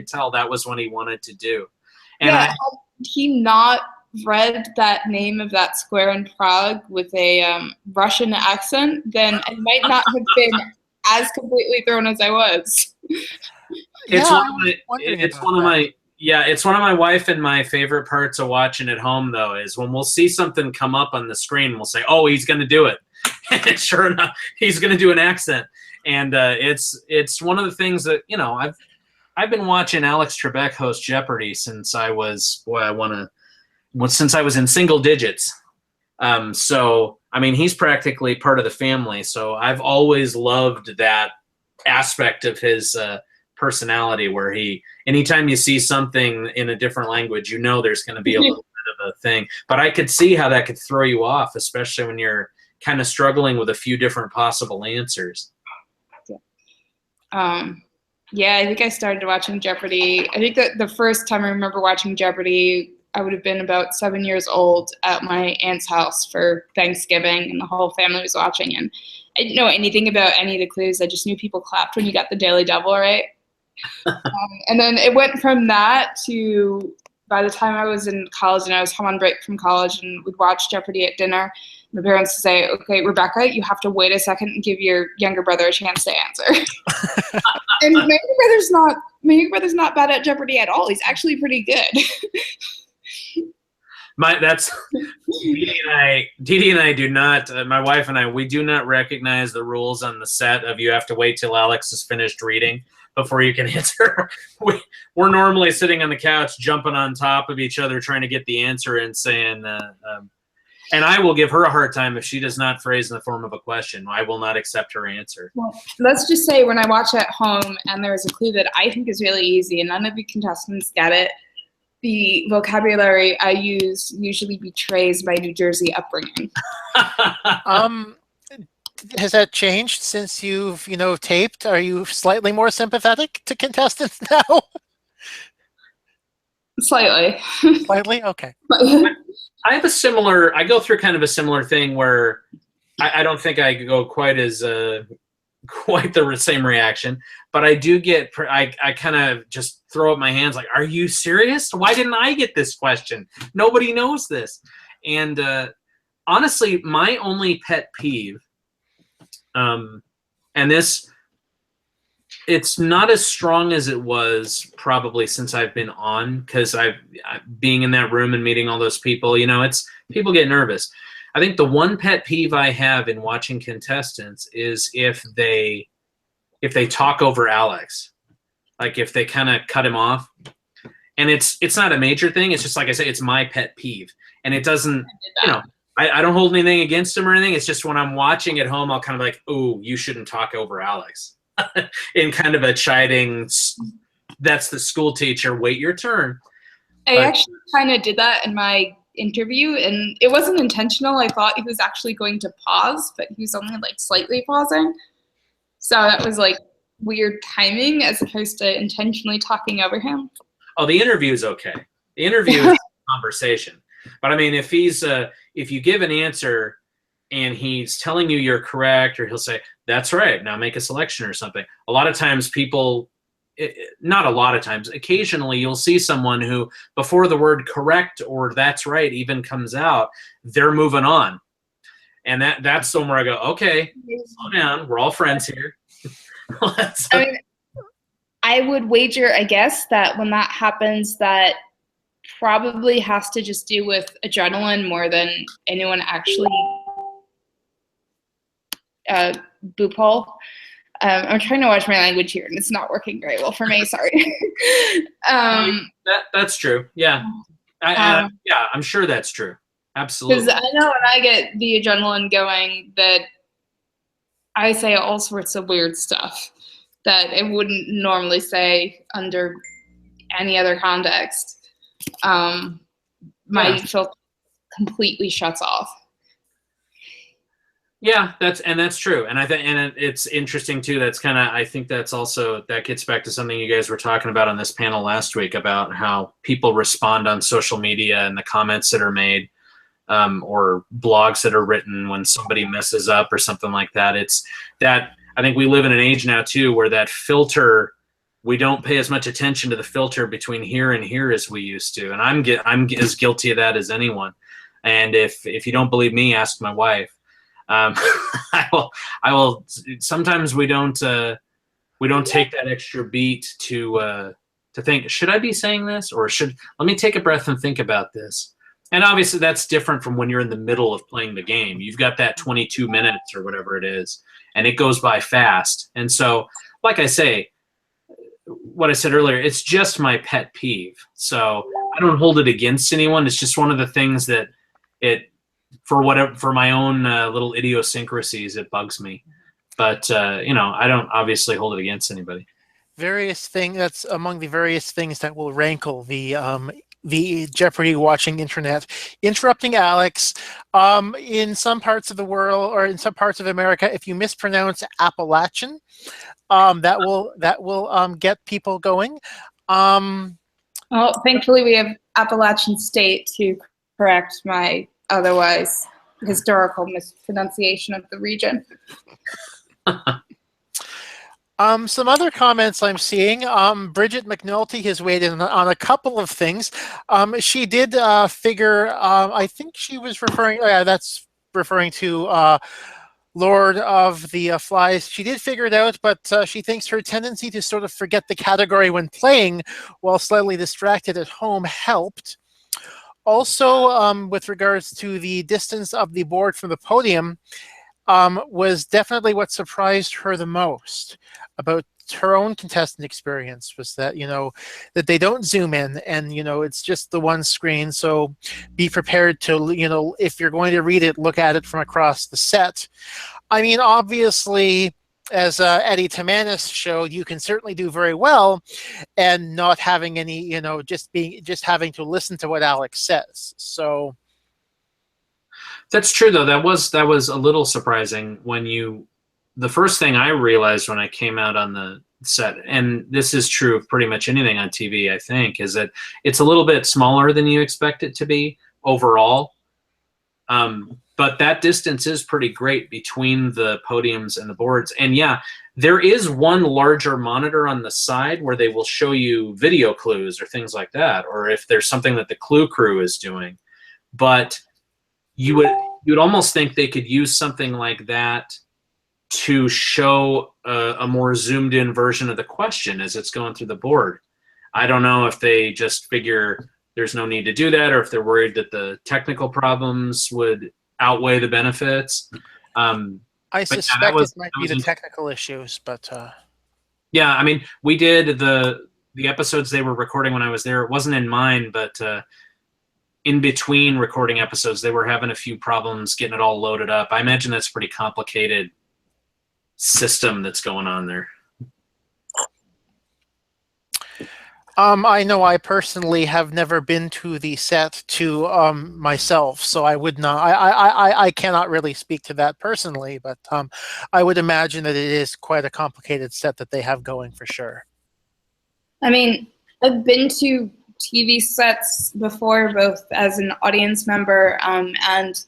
Speaker 2: tell that was what he wanted to do. And
Speaker 3: yeah, had he not read that name of that square in Prague with a Russian accent, then I might not have been as completely thrown as I was.
Speaker 2: It's one of my wife and my favorite parts of watching at home, though, is when we'll see something come up on the screen, we'll say, oh, he's going to do it. And sure enough, he's going to do an accent. And it's one of the things that, I've been watching Alex Trebek host Jeopardy since I was, since I was in single digits. So, I mean, he's practically part of the family. So I've always loved that aspect of his personality where anytime you see something in a different language, there's going to be a little bit of a thing. But I could see how that could throw you off, especially when you're kind of struggling with a few different possible answers.
Speaker 3: Yeah, I think I started watching Jeopardy. I think that the first time I remember watching Jeopardy, I would have been about 7 years old at my aunt's house for Thanksgiving, and the whole family was watching. And I didn't know anything about any of the clues. I just knew people clapped when you got the Daily Double right. And then it went from that to, by the time I was in college and I was home on break from college and would watch Jeopardy at dinner, my parents would say, okay, Rebecca, you have to wait a second and give your younger brother a chance to answer. And my younger brother's not bad at Jeopardy at all. He's actually pretty good.
Speaker 2: Dee Dee and I do not, my wife and I, we do not recognize the rules on the set of you have to wait till Alex is finished reading before you can answer. We're normally sitting on the couch, jumping on top of each other, trying to get the answer and saying, And I will give her a hard time if she does not phrase in the form of a question. I will not accept her answer.
Speaker 3: Well, let's just say when I watch at home and there's a clue that I think is really easy and none of the contestants get it, the vocabulary I use usually betrays my New Jersey upbringing.
Speaker 1: Has that changed since you've, taped? Are you slightly more sympathetic to contestants now?
Speaker 3: Slightly.
Speaker 1: Slightly? Okay.
Speaker 2: I go through kind of a similar thing where I don't think I go quite the same reaction, but I do get, I kind of just throw up my hands like, are you serious? Why didn't I get this question? Nobody knows this. And honestly, my only pet peeve, and it's not as strong as it was probably since I've been on, because being in that room and meeting all those people, it's people get nervous. I think the one pet peeve I have in watching contestants is if they talk over Alex, like if they kind of cut him off. And it's not a major thing. It's just, like I say, it's my pet peeve. And it doesn't, I don't hold anything against him or anything. It's just when I'm watching at home, I'll kind of like, oh, you shouldn't talk over Alex. In kind of a chiding, that's the school teacher, wait your turn.
Speaker 3: I actually kind of did that in my interview, and it wasn't intentional. I thought he was actually going to pause, but he was only like slightly pausing. So that was like weird timing as opposed to intentionally talking over him.
Speaker 2: Oh, the interview is okay. The interview is a conversation. But I mean, if you give an answer and he's telling you you're correct, or he'll say, that's right, now make a selection or something. A lot of times not a lot of times, occasionally you'll see someone who, before the word correct or that's right even comes out, they're moving on. And that's somewhere I go, okay, slow down, we're all friends here.
Speaker 3: I would wager, I guess, that when that happens, that probably has to just do with adrenaline more than anyone actually boop hole. I'm trying to watch my language here, and it's not working very well for me. Sorry.
Speaker 2: That's true. Yeah. I'm sure that's true. Absolutely.
Speaker 3: Because I know when I get the adrenaline going that I say all sorts of weird stuff that it wouldn't normally say under any other context. My filter completely shuts off.
Speaker 2: Yeah, that's true. And it's interesting too. I think that's also, that gets back to something you guys were talking about on this panel last week about how people respond on social media and the comments that are made, or blogs that are written when somebody messes up or something like that. It's that I think we live in an age now too where that filter, we don't pay as much attention to the filter between here and here as we used to. And I'm as guilty of that as anyone. And if you don't believe me, ask my wife. I will. Sometimes we don't take that extra beat to think, should I be saying this, or let me take a breath and think about this. And obviously that's different from when you're in the middle of playing the game. You've got that 22 minutes or whatever it is, and it goes by fast. And so, like I say, what I said earlier, it's just my pet peeve. So I don't hold it against anyone. It's just one of the things that for my own little idiosyncrasies, it bugs me. But I don't obviously hold it against anybody.
Speaker 1: That's among the various things that will rankle the Jeopardy watching internet. Interrupting Alex, in some parts of the world or in some parts of America, if you mispronounce Appalachian, that will get people going.
Speaker 3: Well, thankfully we have Appalachian State to correct my otherwise historical mispronunciation of the region.
Speaker 1: Some other comments I'm seeing. Bridget McNulty has weighed in on a couple of things. She did figure, I think she was referring, that's referring to Lord of the Flies. She did figure it out, but she thinks her tendency to sort of forget the category when playing while slightly distracted at home helped. Also, with regards to the distance of the board from the podium, was definitely what surprised her the most. About her own contestant experience was that, that they don't zoom in, and, it's just the one screen. So be prepared to, if you're going to read it, look at it from across the set. I mean, obviously, as Eddie Tamanis showed, you can certainly do very well and not having any, just having to listen to what Alex says. So
Speaker 2: that's true, though. That was a little surprising the first thing I realized when I came out on the set, and this is true of pretty much anything on TV, I think, is that it's a little bit smaller than you expect it to be overall. But that distance is pretty great between the podiums and the boards. And yeah, there is one larger monitor on the side where they will show you video clues or things like that, or if there's something that the clue crew is doing. But you would almost think they could use something like that to show a more zoomed in version of the question as it's going through the board. I don't know if they just figure there's no need to do that, or if they're worried that the technical problems would outweigh the benefits.
Speaker 1: I suspect it might be the technical issues, but
Speaker 2: yeah, I mean, we did the episodes they were recording when I was there. It wasn't in mine, but in between recording episodes, they were having a few problems getting it all loaded up. I imagine that's a pretty complicated system that's going on there.
Speaker 1: I know I personally have never been to the set to myself, so I would not. I cannot really speak to that personally, but I would imagine that it is quite a complicated set that they have going for sure.
Speaker 3: I mean, I've been to TV sets before, both as an audience member and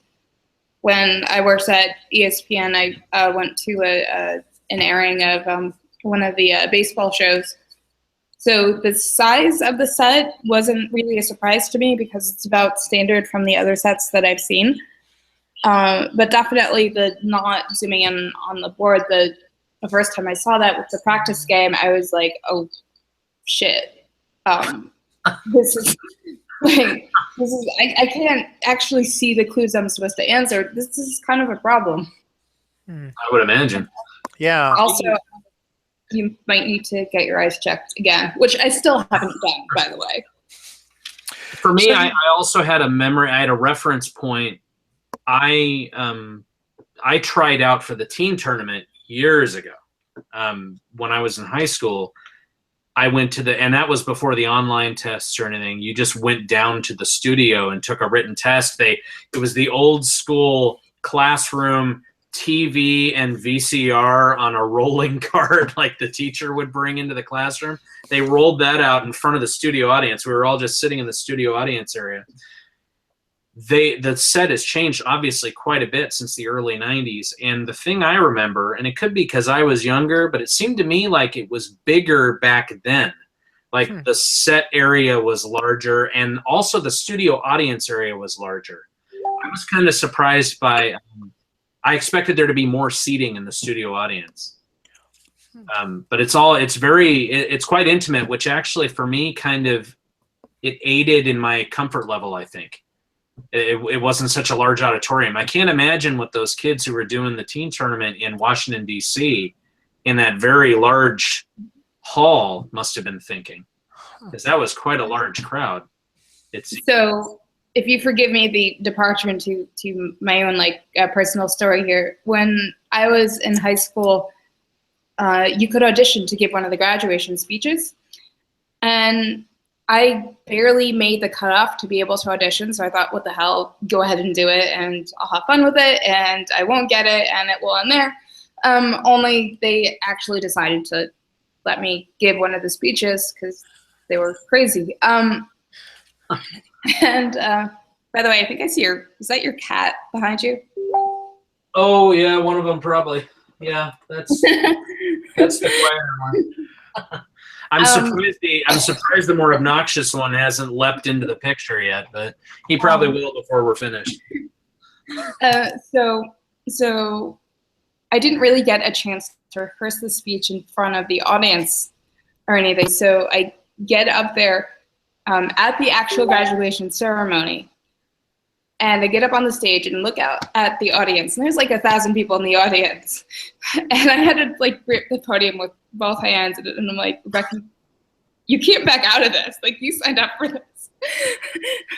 Speaker 3: when I worked at ESPN. I went to an airing of one of the baseball shows. So the size of the set wasn't really a surprise to me because it's about standard from the other sets that I've seen. But definitely the not zooming in on the board, the first time I saw that with the practice game, I was like, oh, shit. This is I can't actually see the clues I'm supposed to answer. This is kind of a problem.
Speaker 2: I would imagine.
Speaker 1: Yeah.
Speaker 3: Also, you might need to get your eyes checked again, which I still haven't done, by the way.
Speaker 2: For me, I also had a memory. I had a reference point. I tried out for the team tournament years ago. When I was in high school, I went to and that was before the online tests or anything. You just went down to the studio and took a written test. It was the old school classroom TV and VCR on a rolling card like the teacher would bring into the classroom. They rolled that out in front of the studio audience. We were all just sitting in the studio audience area. The set has changed obviously quite a bit since the early 90s. And the thing I remember, and it could be because I was younger, but it seemed to me like it was bigger back then. Like the set area was larger, and also the studio audience area was larger. I was kind of surprised by I expected there to be more seating in the studio audience. But it's quite intimate, which actually for me it aided in my comfort level, I think. It wasn't such a large auditorium. I can't imagine what those kids who were doing the teen tournament in Washington, D.C. in that very large hall must have been thinking, because that was quite a large crowd.
Speaker 3: So if you forgive me the departure into my own personal story here, when I was in high school, you could audition to give one of the graduation speeches, and I barely made the cutoff to be able to audition. So I thought, what the hell, go ahead and do it, and I'll have fun with it, and I won't get it, and it will end there. Only they actually decided to let me give one of the speeches because they were crazy. And by the way, I think I see is that your cat behind you?
Speaker 2: Oh yeah, one of them probably. Yeah, that's the quieter one. I'm surprised the more obnoxious one hasn't leapt into the picture yet, but he probably will before we're finished.
Speaker 3: So I didn't really get a chance to rehearse the speech in front of the audience or anything. So I get up there at the actual graduation ceremony, and I get up on the stage and look out at the audience, and there's 1,000 people in the audience, and I had to grip the podium with both hands, and I'm like, Rebecca, you can't back out of this. Like, you signed up for this.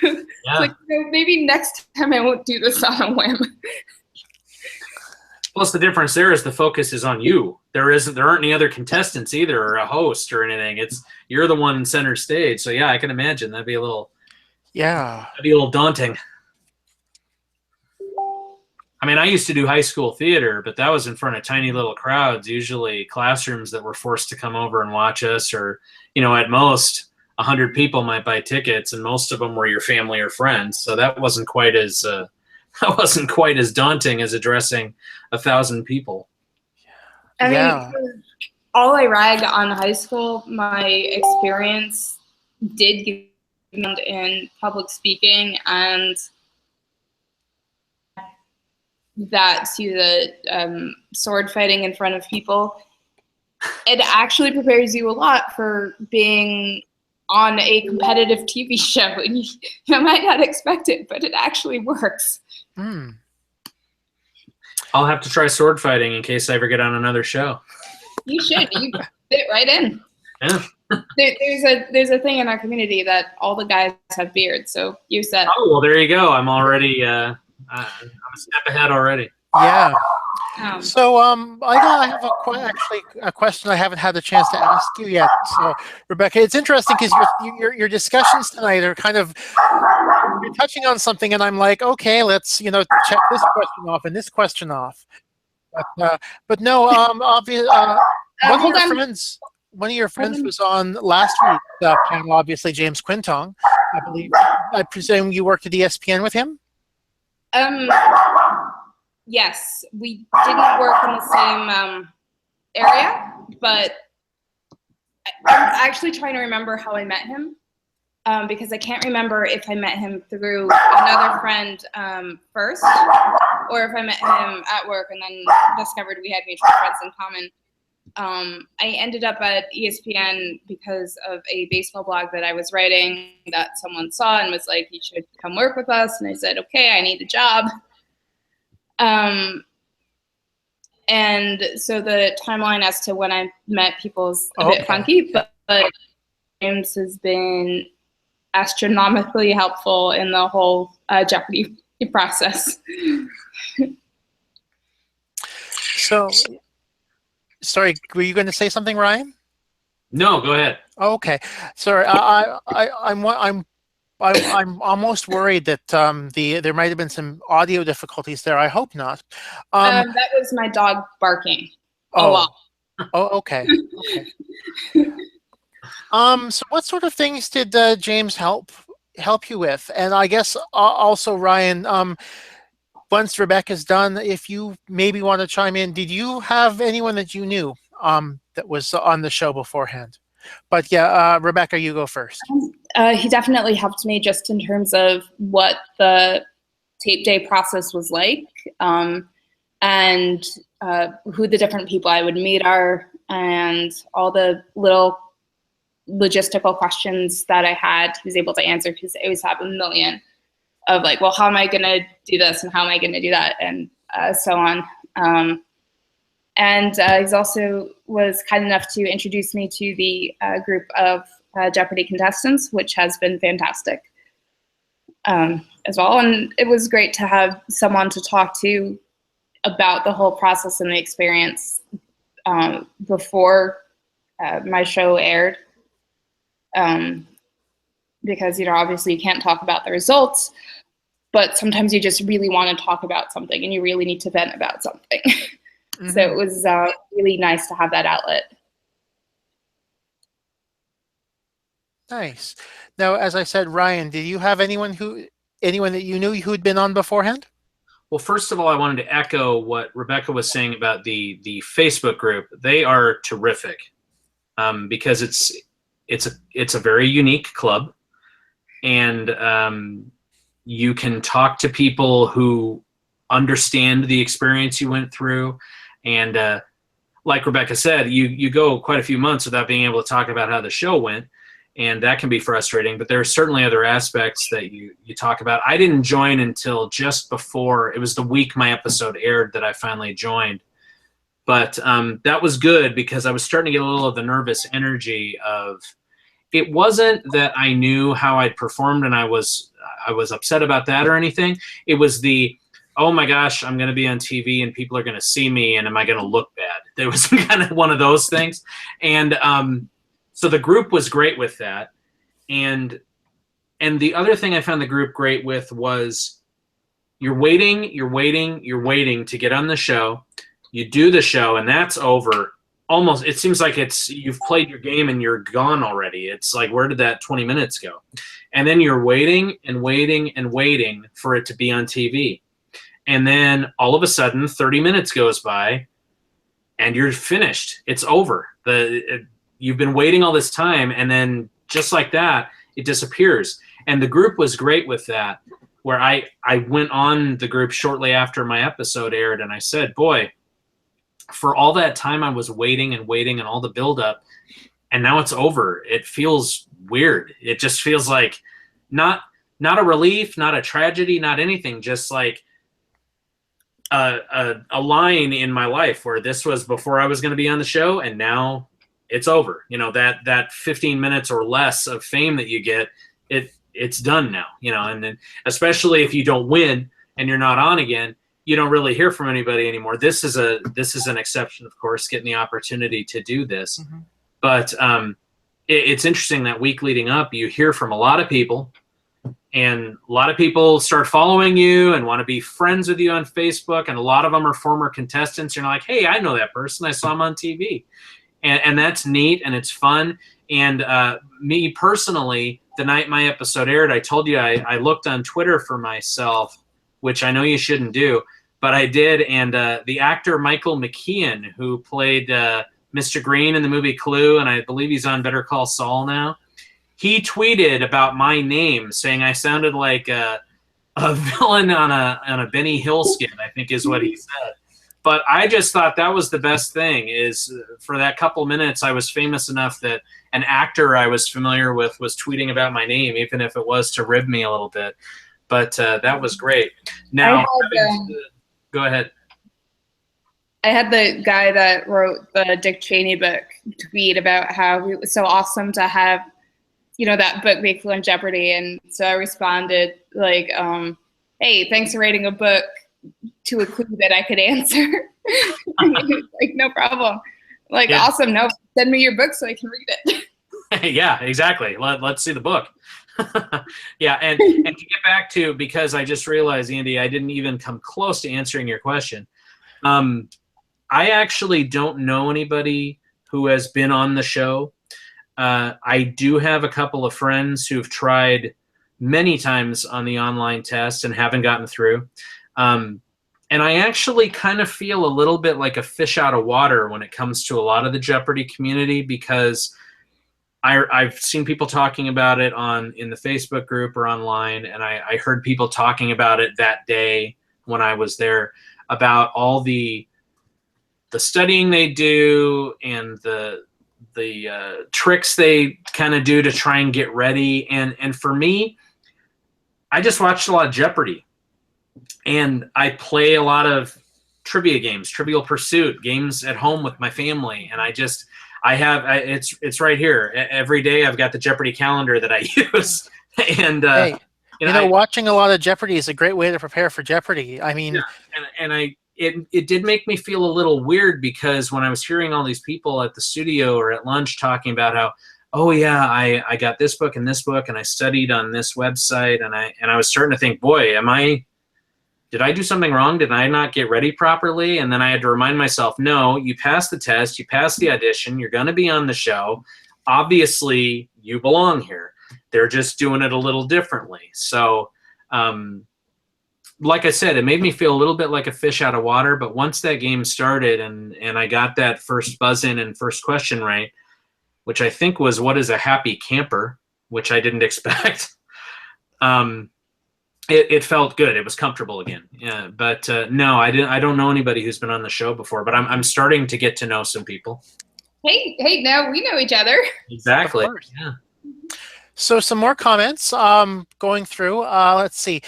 Speaker 3: It's like, maybe next time I won't do this on a whim.
Speaker 2: Plus, the difference there is the focus is on you. There aren't any other contestants either, or a host or anything. You're the one center stage. So yeah, I can imagine that'd be a little daunting. I mean, I used to do high school theater, but that was in front of tiny little crowds, usually classrooms that were forced to come over and watch us, or, at most 100 people might buy tickets, and most of them were your family or friends. So that wasn't quite as daunting as addressing 1,000 people.
Speaker 3: I mean, all I rag on high school, my experience did give me in public speaking, and that to the sword fighting in front of people. It actually prepares you a lot for being on a competitive TV show, and you might not expect it, but it actually works.
Speaker 2: I'll have to try sword fighting in case I ever get on another show.
Speaker 3: You should. You fit right in.
Speaker 2: Yeah.
Speaker 3: There's a thing in our community that all the guys have beards, so you said.
Speaker 2: Oh, well, there you go. I'm already I'm a step ahead already.
Speaker 1: Yeah. So I have a question I haven't had the chance to ask you yet. So Rebecca, it's interesting because your discussions tonight are kind of, you're touching on something, and I'm like, okay, let's check this question off and this question off. But no, obviously, one of your friends was on last week's panel. Obviously, James Quintong, I believe. I presume you worked at ESPN with him.
Speaker 3: Yes, we didn't work in the same area, but I'm actually trying to remember how I met him, because I can't remember if I met him through another friend first, or if I met him at work and then discovered we had mutual friends in common. I ended up at ESPN because of a baseball blog that I was writing that someone saw and was like, you should come work with us. And I said, okay, I need a job. And so the timeline as to when I met people is a bit funky, but James has been astronomically helpful in the whole Jeopardy process.
Speaker 1: So, sorry, were you going to say something, Ryan?
Speaker 2: No, go ahead.
Speaker 1: Okay, sorry. I'm almost worried that there might have been some audio difficulties there. I hope not.
Speaker 3: That was my dog barking a lot.
Speaker 1: Oh, okay. So what sort of things did James help you with? And I guess also, Ryan, once Rebecca's done, if you maybe want to chime in, did you have anyone that you knew that was on the show beforehand? But yeah, Rebecca, you go first.
Speaker 3: He definitely helped me just in terms of what the tape day process was like, and who the different people I would meet are, and all the little logistical questions that I had. He was able to answer because I always have a million of like, well, how am I going to do this and how am I going to do that, and so on. And he's also was kind enough to introduce me to the group of Jeopardy contestants, which has been fantastic as well. And it was great to have someone to talk to about the whole process and the experience before my show aired. Because, obviously you can't talk about the results, but sometimes you just really want to talk about something and you really need to vent about something. Mm-hmm. So it was really nice to have that outlet.
Speaker 1: Nice. Now, as I said, Ryan, did you have anyone that you knew who'd been on beforehand?
Speaker 2: Well, first of all, I wanted to echo what Rebecca was saying about the Facebook group. They are terrific because it's a very unique club, and you can talk to people who understand the experience you went through. And like Rebecca said, you go quite a few months without being able to talk about how the show went, and that can be frustrating. But there are certainly other aspects that you talk about. I didn't join until just before. It was the week my episode aired that I finally joined. But that was good because I was starting to get a little of the nervous energy of. It wasn't that I knew how I'd performed and I was upset about that or anything. It was the, oh my gosh, I'm going to be on TV and people are going to see me and am I going to look bad? There was kind of one of those things. And so the group was great with that. And the other thing I found the group great with was you're waiting to get on the show. You do the show and that's over. Almost, it seems like you've played your game and you're gone already. It's like, where did that 20 minutes go? And then you're waiting and waiting and waiting for it to be on TV. And then all of a sudden 30 minutes goes by and you're finished. It's over. You've been waiting all this time and then just like that, it disappears. And the group was great with that, where I went on the group shortly after my episode aired and I said, boy, for all that time I was waiting and waiting and all the buildup, and now it's over. It feels weird. It just feels like not a relief, not a tragedy, not anything, just like a line in my life where this was before I was going to be on the show and now it's over. You know, that 15 minutes or less of fame that you get, it's done now, you know, and then especially if you don't win and you're not on again, you don't really hear from anybody anymore. This is an exception, of course, getting the opportunity to do this. Mm-hmm. But it's interesting that week leading up, you hear from a lot of people, and a lot of people start following you and want to be friends with you on Facebook, and a lot of them are former contestants. You're like, hey, I know that person. I saw him on TV. And that's neat, and it's fun. And me personally, the night my episode aired, I told you I looked on Twitter for myself, which I know you shouldn't do, but I did. And the actor Michael McKean, who played Mr. Green in the movie Clue, and I believe he's on Better Call Saul now, he tweeted about my name, saying I sounded like a villain on a Benny Hill skit, I think is what he said. But I just thought that was the best thing, is for that couple minutes I was famous enough that an actor I was familiar with was tweeting about my name, even if it was to rib me a little bit. But that was great. Now, go ahead.
Speaker 3: I had the guy that wrote the Dick Cheney book tweet about how it was so awesome to have, you know, that book make on Jeopardy. And so I responded like, hey, thanks for writing a book to a clue that I could answer. Like, no problem. Like, yeah. Awesome. No, send me your book so I can read it.
Speaker 2: Yeah, exactly. Let's see the book. Yeah, and to get back to, because I just realized, Andy, I didn't even come close to answering your question. I actually don't know anybody who has been on the show. I do have a couple of friends who've tried many times on the online test and haven't gotten through. And I actually kind of feel a little bit like a fish out of water when it comes to a lot of the Jeopardy community, because I've seen people talking about it in the Facebook group or online, and I heard people talking about it that day when I was there about all the studying they do and the tricks they kind of do to try and get ready. And for me, I just watched a lot of Jeopardy, and I play a lot of trivia games, Trivial Pursuit, games at home with my family, and it's right here. Every day I've got the Jeopardy calendar that I use. And
Speaker 1: hey, watching a lot of Jeopardy is a great way to prepare for Jeopardy. I mean,
Speaker 2: yeah, it did make me feel a little weird, because when I was hearing all these people at the studio or at lunch talking about how, oh yeah, I got this book and this book and I studied on this website, and I was starting to think, boy, did I do something wrong? Did I not get ready properly? And then I had to remind myself, no, you passed the test, you passed the audition, you're going to be on the show. Obviously, you belong here. They're just doing it a little differently. So, like I said, it made me feel a little bit like a fish out of water. But once that game started and I got that first buzz in and first question right, which I think was, what is a happy camper, which I didn't expect. It felt good. It was comfortable again. Yeah, but no, I don't know anybody who's been on the show before. But I'm starting to get to know some people.
Speaker 3: Hey, now we know each other.
Speaker 2: Exactly. Yeah.
Speaker 1: So some more comments going through. Let's see.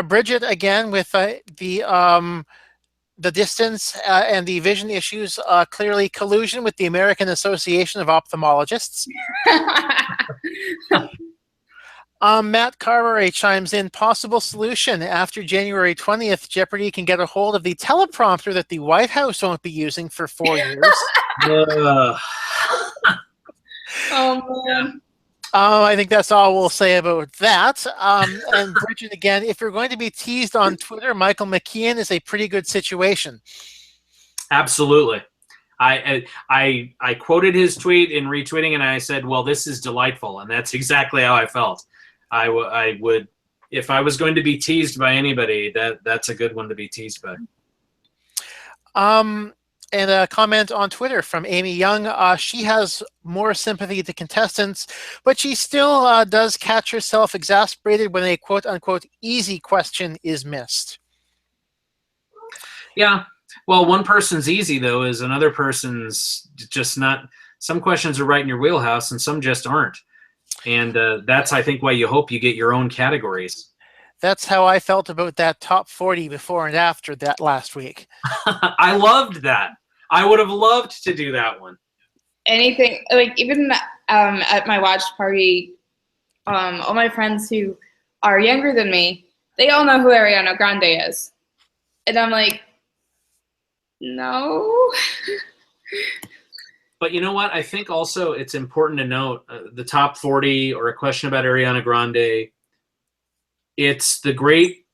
Speaker 1: Bridget again with the the distance and the vision issues, clearly collusion with the American Association of Ophthalmologists. Matt Carberry chimes in, possible solution. After January 20th, Jeopardy can get a hold of the teleprompter that the White House won't be using for 4 years.
Speaker 3: Oh, man.
Speaker 1: I think that's all we'll say about that. And Bridget, again, if you're going to be teased on Twitter, Michael McKeon is a pretty good situation.
Speaker 2: Absolutely. I quoted his tweet in retweeting, and I said, well, this is delightful. And that's exactly how I felt. I would, if I was going to be teased by anybody, that's a good one to be teased by.
Speaker 1: And a comment on Twitter from Amy Young. She has more sympathy to contestants, but she still does catch herself exasperated when a quote-unquote easy question is missed.
Speaker 2: Yeah. Well, one person's easy, though, is another person's just not. Some questions are right in your wheelhouse, and some just aren't. And that's, I think, why you hope you get your own categories.
Speaker 1: That's how I felt about that top 40 before and after that last week.
Speaker 2: I loved that. I would have loved to do that one.
Speaker 3: Anything, like even at my watch party, all my friends who are younger than me, they all know who Ariana Grande is. And I'm like, no.
Speaker 2: But you know what? I think also it's important to note the top 40 or a question about Ariana Grande. It's the great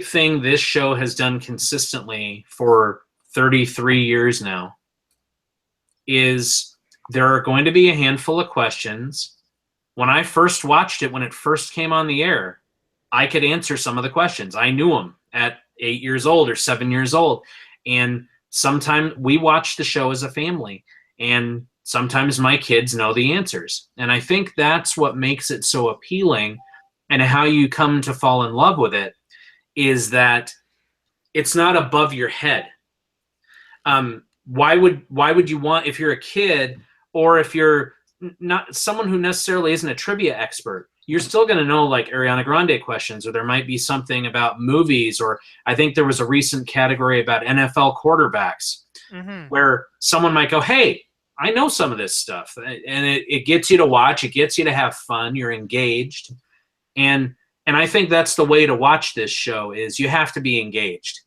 Speaker 2: thing this show has done consistently for 33 years now is there are going to be a handful of questions. When I first watched it, when it first came on the air, I could answer some of the questions. I knew them at 8 years old or 7 years old. And sometimes we watch the show as a family, and sometimes my kids know the answers. And I think that's what makes it so appealing, and how you come to fall in love with it is that it's not above your head. Why would you want, if you're a kid or if you're not someone who necessarily isn't a trivia expert, you're still going to know like Ariana Grande questions, or there might be something about movies, or I think there was a recent category about NFL quarterbacks where someone might go, hey, I know some of this stuff. And it gets you to watch, it gets you to have fun, you're engaged. And I think that's the way to watch this show is you have to be engaged.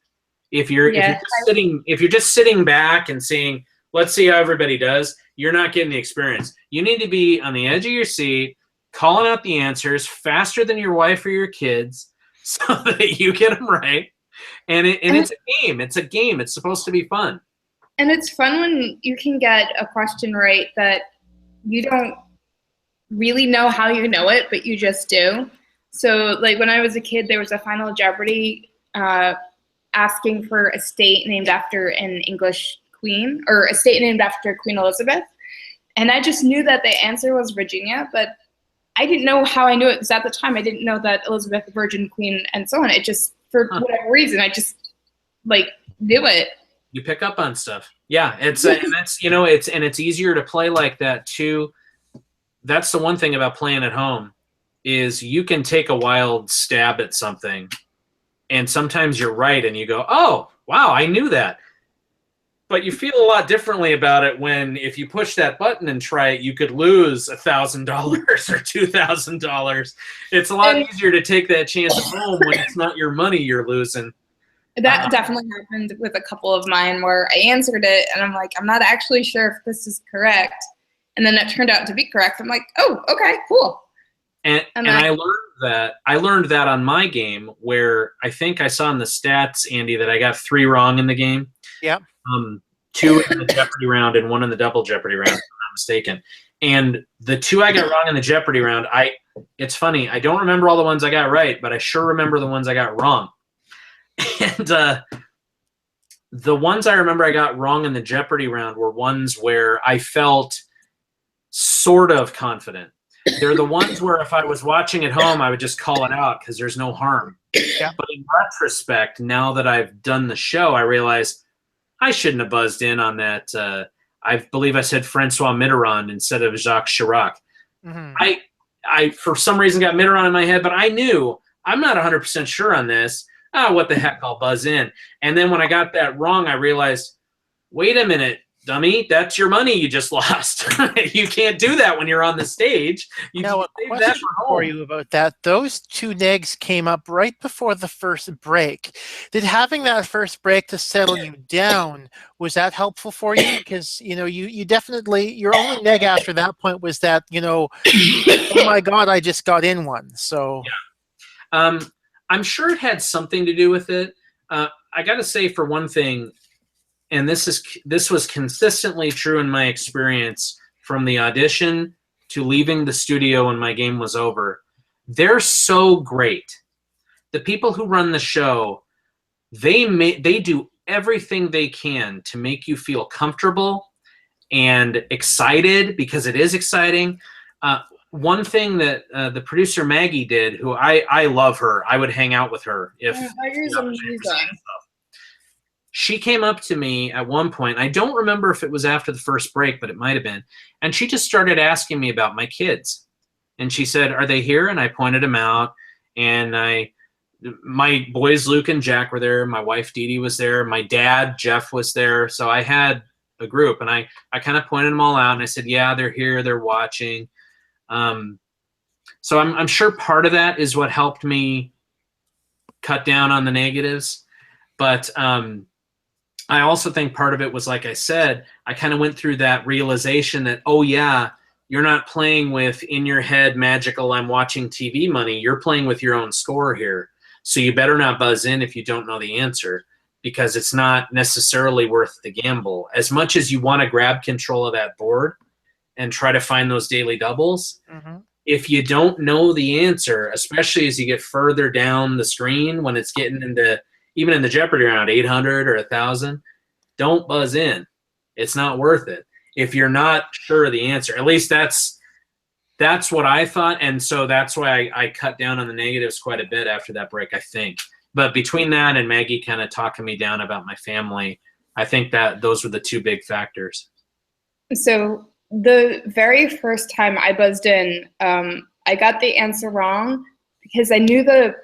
Speaker 2: If you're just sitting back and seeing, let's see how everybody does, you're not getting the experience. You need to be on the edge of your seat, calling out the answers faster than your wife or your kids so that you get them right. And it's a game. It's a game. It's supposed to be fun.
Speaker 3: And it's fun when you can get a question right that you don't really know how you know it, but you just do. So like when I was a kid, there was a Final Jeopardy asking for a state named after an English queen, or a state named after Queen Elizabeth. And I just knew that the answer was Virginia, but I didn't know how I knew it, because at the time I didn't know that Elizabeth, Virgin Queen, and so on. It just, for whatever reason, I just like knew it.
Speaker 2: You pick up on stuff. Yeah, it's and that's, you know, it's easier to play like that too. That's the one thing about playing at home is you can take a wild stab at something, and sometimes you're right, and you go, "Oh, wow, I knew that." But you feel a lot differently about it when, if you push that button and try it, you could lose $1,000 or $2,000. It's a lot easier to take that chance at home when it's not your money you're losing.
Speaker 3: That definitely happened with a couple of mine where I answered it and I'm like, I'm not actually sure if this is correct. And then it turned out to be correct. I'm like, oh, okay, cool.
Speaker 2: And I learned that on my game, where I think I saw in the stats, Andy, that I got 3 wrong in the game.
Speaker 1: Yeah.
Speaker 2: 2 in the Jeopardy round and 1 in the double Jeopardy round, if I'm not mistaken. And the 2 I got wrong in the Jeopardy round, it's funny, I don't remember all the ones I got right, but I sure remember the ones I got wrong. And the ones I remember I got wrong in the Jeopardy round were ones where I felt sort of confident. They're the ones where if I was watching at home, I would just call it out because there's no harm.
Speaker 1: Yeah.
Speaker 2: But in retrospect, now that I've done the show, I realize I shouldn't have buzzed in on that. I believe I said Francois Mitterrand instead of Jacques Chirac. I for some reason got Mitterrand in my head, but I knew I'm not 100% sure on this. what the heck, I'll buzz in. And then when I got that wrong, I realized, wait a minute, dummy, that's your money you just lost. You can't do that when you're on the stage. You
Speaker 1: Now, a
Speaker 2: can save that
Speaker 1: question for you about that. Those two negs came up right before the first break. Did having that first break to settle you down, was that helpful for you? Because, you definitely, your only neg after that point was that, oh my God, I just got in one. So,
Speaker 2: yeah. I'm sure it had something to do with it. I got to say, for one thing, and this was consistently true in my experience from the audition to leaving the studio when my game was over. They're so great. The people who run the show, they do everything they can to make you feel comfortable and excited, because it is exciting. One thing that the producer Maggie did, who I love her, I would hang out with her if she came up to me at one point. I don't remember if it was after the first break, but it might have been. And she just started asking me about my kids. And she said, "Are they here?" And I pointed them out. And my boys, Luke and Jack, were there. My wife, Dee Dee, was there. My dad, Jeff, was there. So I had a group. And I kind of pointed them all out. And I said, "Yeah, they're here. They're watching." So I'm sure part of that is what helped me cut down on the negatives. But I also think part of it was, like I said, I kind of went through that realization that, oh yeah, you're not playing with in your head magical I'm watching TV money. You're playing with your own score here. So you better not buzz in if you don't know the answer, because it's not necessarily worth the gamble. As much as you want to grab control of that board and try to find those daily doubles, if you don't know the answer, especially as you get further down the screen, when it's getting into, even in the Jeopardy round, 800 or 1,000, don't buzz in. It's not worth it if you're not sure of the answer. At least that's what I thought, and so that's why I cut down on the negatives quite a bit after that break, I think. But between that and Maggie kind of talking me down about my family, I think that those were the two big factors.
Speaker 3: So the very first time I buzzed in, I got the answer wrong, because I knew the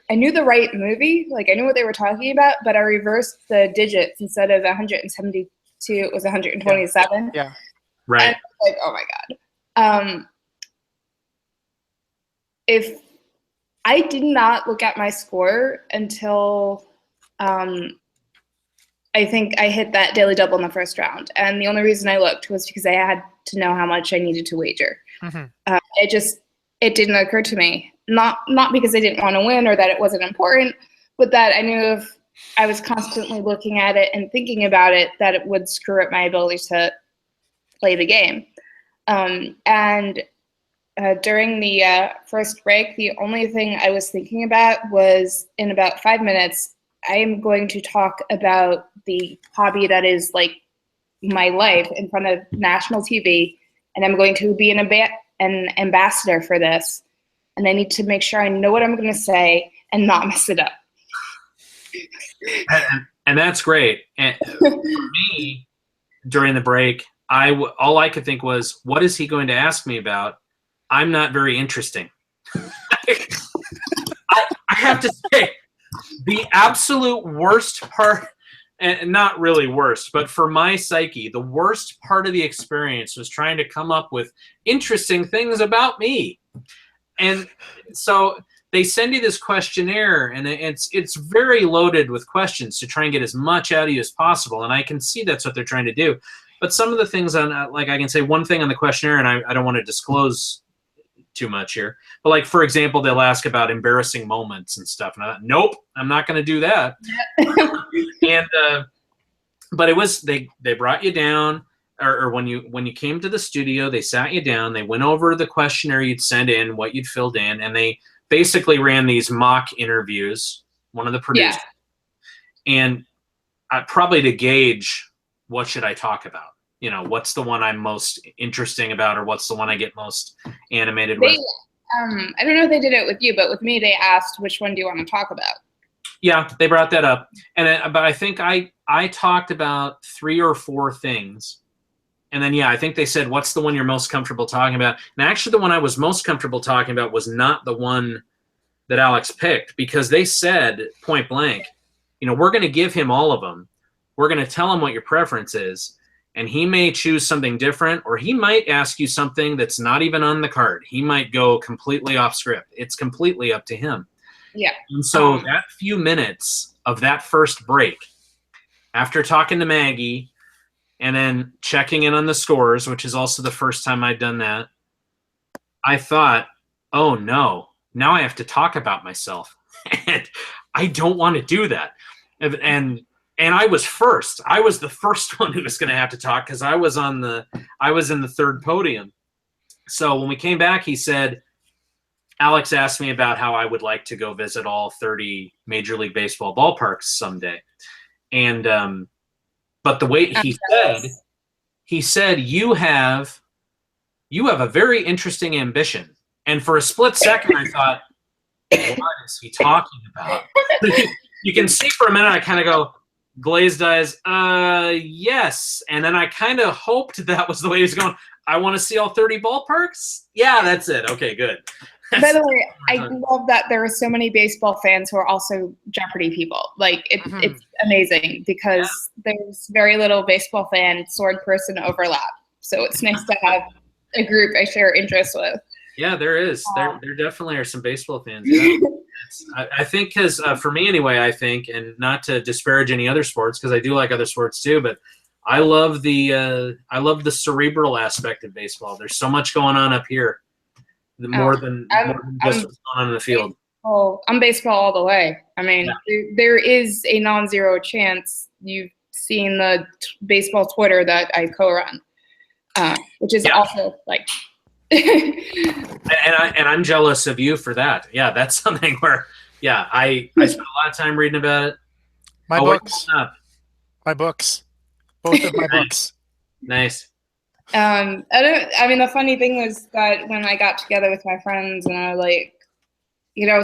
Speaker 3: right movie, like I knew what they were talking about, but I reversed the digits. Instead of 172, it was 127.
Speaker 1: Yeah.
Speaker 2: Right.
Speaker 3: And I was like, oh my God. If I did not look at my score until I think I hit that daily double in the first round, and the only reason I looked was because I had to know how much I needed to wager. It didn't occur to me. Not because I didn't want to win or that it wasn't important, but that I knew if I was constantly looking at it and thinking about it, that it would screw up my ability to play the game. During the first break, the only thing I was thinking about was, in about 5 minutes, I am going to talk about the hobby that is like my life in front of national TV, and I'm going to be an ambassador for this. And I need to make sure I know what I'm going to say and not mess it up.
Speaker 2: And that's great. And for me, during the break, all I could think was, what is he going to ask me about? I'm not very interesting. I have to say, the absolute worst part, and not really worst, but for my psyche, the worst part of the experience was trying to come up with interesting things about me. And so they send you this questionnaire, and it's very loaded with questions to try and get as much out of you as possible. And I can see that's what they're trying to do. But some of the things on, like, I can say one thing on the questionnaire, and I don't want to disclose too much here. But like, for example, they'll ask about embarrassing moments and stuff. And I thought, nope, I'm not going to do that. But it was, they brought you down. Or when you came to the studio, they sat you down, they went over the questionnaire you'd sent in, what you'd filled in, and they basically ran these mock interviews, one of the producers. Yeah. And probably to gauge, what should I talk about? You know, what's the one I'm most interesting about, or what's the one I get most animated with?
Speaker 3: I don't know if they did it with you, but with me, they asked, which one do you want to talk about? Yeah,
Speaker 2: they brought that up. But I think I talked about 3 or 4 things. And then, I think they said, what's the one you're most comfortable talking about? And actually, the one I was most comfortable talking about was not the one that Alex picked, because they said point blank, we're going to give him all of them. We're going to tell him what your preference is. And he may choose something different, or he might ask you something that's not even on the card. He might go completely off script. It's completely up to him.
Speaker 3: Yeah.
Speaker 2: And so that few minutes of that first break, after talking to Maggie and then checking in on the scores, which is also the first time I'd done that, I thought, oh no, now I have to talk about myself. And I don't want to do that. And I was first. I was the first one who was going to have to talk because I was in the third podium. So when we came back, he said, Alex asked me about how I would like to go visit all 30 Major League Baseball ballparks someday. And but the way he said, you have a very interesting ambition. And for a split second, I thought, what is he talking about? You can see for a minute, I kind of go, glazed eyes, yes. And then I kind of hoped that was the way he was going. I want to see all 30 ballparks? Yeah, that's it. Okay, good.
Speaker 3: By the way, I love that there are so many baseball fans who are also Jeopardy people. Like, it's amazing because there's very little baseball fan sword person overlap. So it's nice to have a group I share interests with.
Speaker 2: Yeah, there is. There definitely are some baseball fans. Yeah. I think because for me anyway, I think, and not to disparage any other sports because I do like other sports too, but I love the cerebral aspect of baseball. There's so much going on up here, more than just what's going on in the field.
Speaker 3: Oh, I'm baseball all the way. I mean, there is a non-zero chance you've seen the baseball Twitter that I co-run, which is also like.
Speaker 2: and I'm jealous of you for that. Yeah, that's something where, I spent a lot of time reading about it.
Speaker 1: My books. Both of my books.
Speaker 2: Nice.
Speaker 3: The funny thing was that when I got together with my friends and I was like,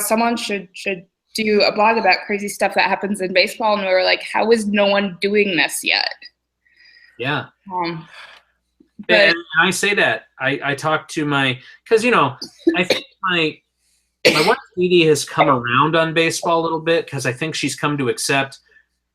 Speaker 3: someone should do a blog about crazy stuff that happens in baseball, and we were like, how is no one doing this yet?
Speaker 2: Yeah.
Speaker 3: But,
Speaker 2: and I say that I talked to because I think my wife Edie has come around on baseball a little bit because I think she's come to accept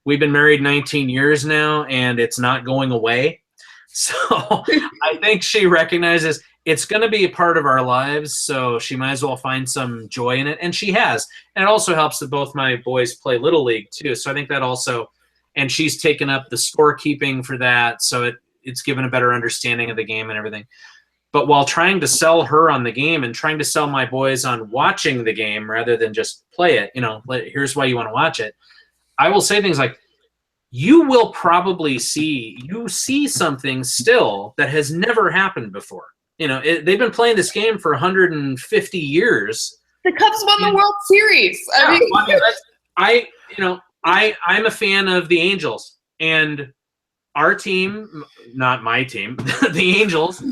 Speaker 2: we've been married 19 years now and it's not going away. So I think she recognizes it's going to be a part of our lives, so she might as well find some joy in it, and she has. And it also helps that both my boys play Little League too, so I think that also, and she's taken up the scorekeeping for that, so it's given a better understanding of the game and everything. But while trying to sell her on the game and trying to sell my boys on watching the game rather than just play it, here's why you want to watch it, I will say things like, you will probably see something still that has never happened before. They've been playing this game for 150 years.
Speaker 3: The Cubs won the World Series.
Speaker 2: I'm a fan of the Angels, and our team, not my team, the Angels,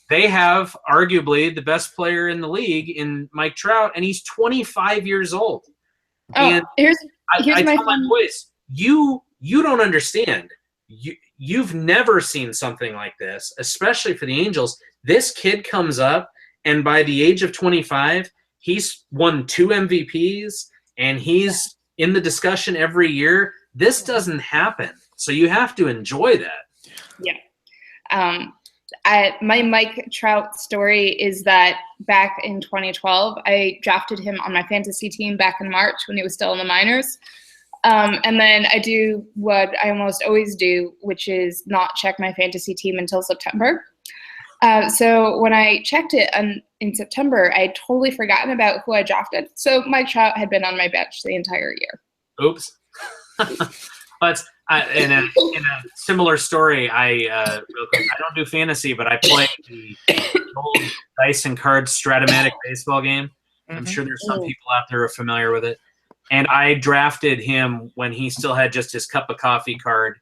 Speaker 2: they have arguably the best player in the league in Mike Trout, and he's 25 years old. And
Speaker 3: here's
Speaker 2: I tell my boys, you don't understand. You've never seen something like this, especially for the Angels. This kid comes up, and by the age of 25, he's won 2 MVPs, and he's in the discussion every year. This doesn't happen. So you have to enjoy that.
Speaker 3: Yeah. My Mike Trout story is that back in 2012, I drafted him on my fantasy team back in March when he was still in the minors. And then I do what I almost always do, which is not check my fantasy team until September. So when I checked it in September, I had totally forgotten about who I drafted. So Mike Trout had been on my bench the entire year.
Speaker 2: Oops. But in a similar story, I don't do fantasy, but I play the old dice and cards Stratomatic baseball game. I'm sure there's some people out there who are familiar with it. And I drafted him when he still had just his cup of coffee card,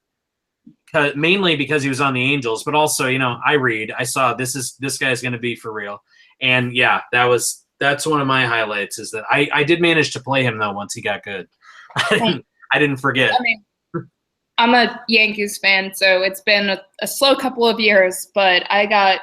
Speaker 2: mainly because he was on the Angels, but also, I read. I saw this guy's going to be for real. And yeah, that's one of my highlights is that I did manage to play him though once he got good. I didn't forget.
Speaker 3: I'm a Yankees fan, so it's been a slow couple of years, but I got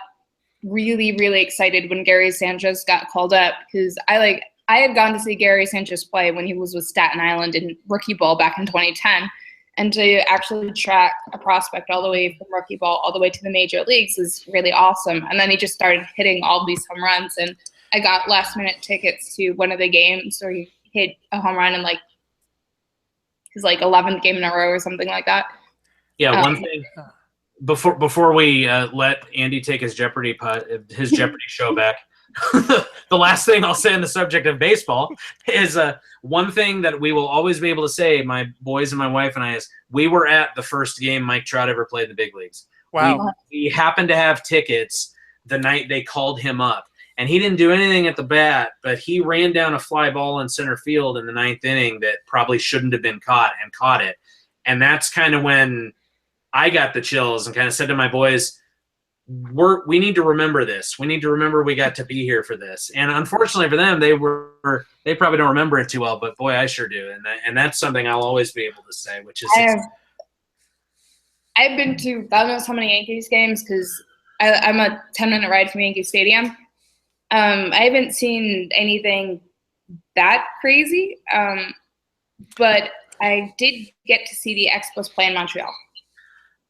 Speaker 3: really, really excited when Gary Sanchez got called up because I I had gone to see Gary Sanchez play when he was with Staten Island in rookie ball back in 2010. And to actually track a prospect all the way from rookie ball all the way to the major leagues is really awesome. And then he just started hitting all these home runs. And I got last-minute tickets to one of the games where he hit a home run in his 11th game in a row or something like that.
Speaker 2: Yeah, one thing before we let Andy take his Jeopardy show back. The last thing I'll say on the subject of baseball is one thing that we will always be able to say, my boys and my wife and I, is we were at the first game Mike Trout ever played in the big leagues.
Speaker 1: Wow.
Speaker 2: We happened to have tickets the night they called him up. And he didn't do anything at the bat, but he ran down a fly ball in center field in the 9th inning that probably shouldn't have been caught and caught it. And that's kind of when I got the chills and kind of said to my boys, we need to remember this. We need to remember we got to be here for this. And unfortunately for them, they probably don't remember it too well, but boy, I sure do. And that's something I'll always be able to say, which is
Speaker 3: I've been to God knows how many Yankees games because I'm a 10-minute ride from Yankee Stadium. I haven't seen anything that crazy, but I did get to see the Expos play in Montreal.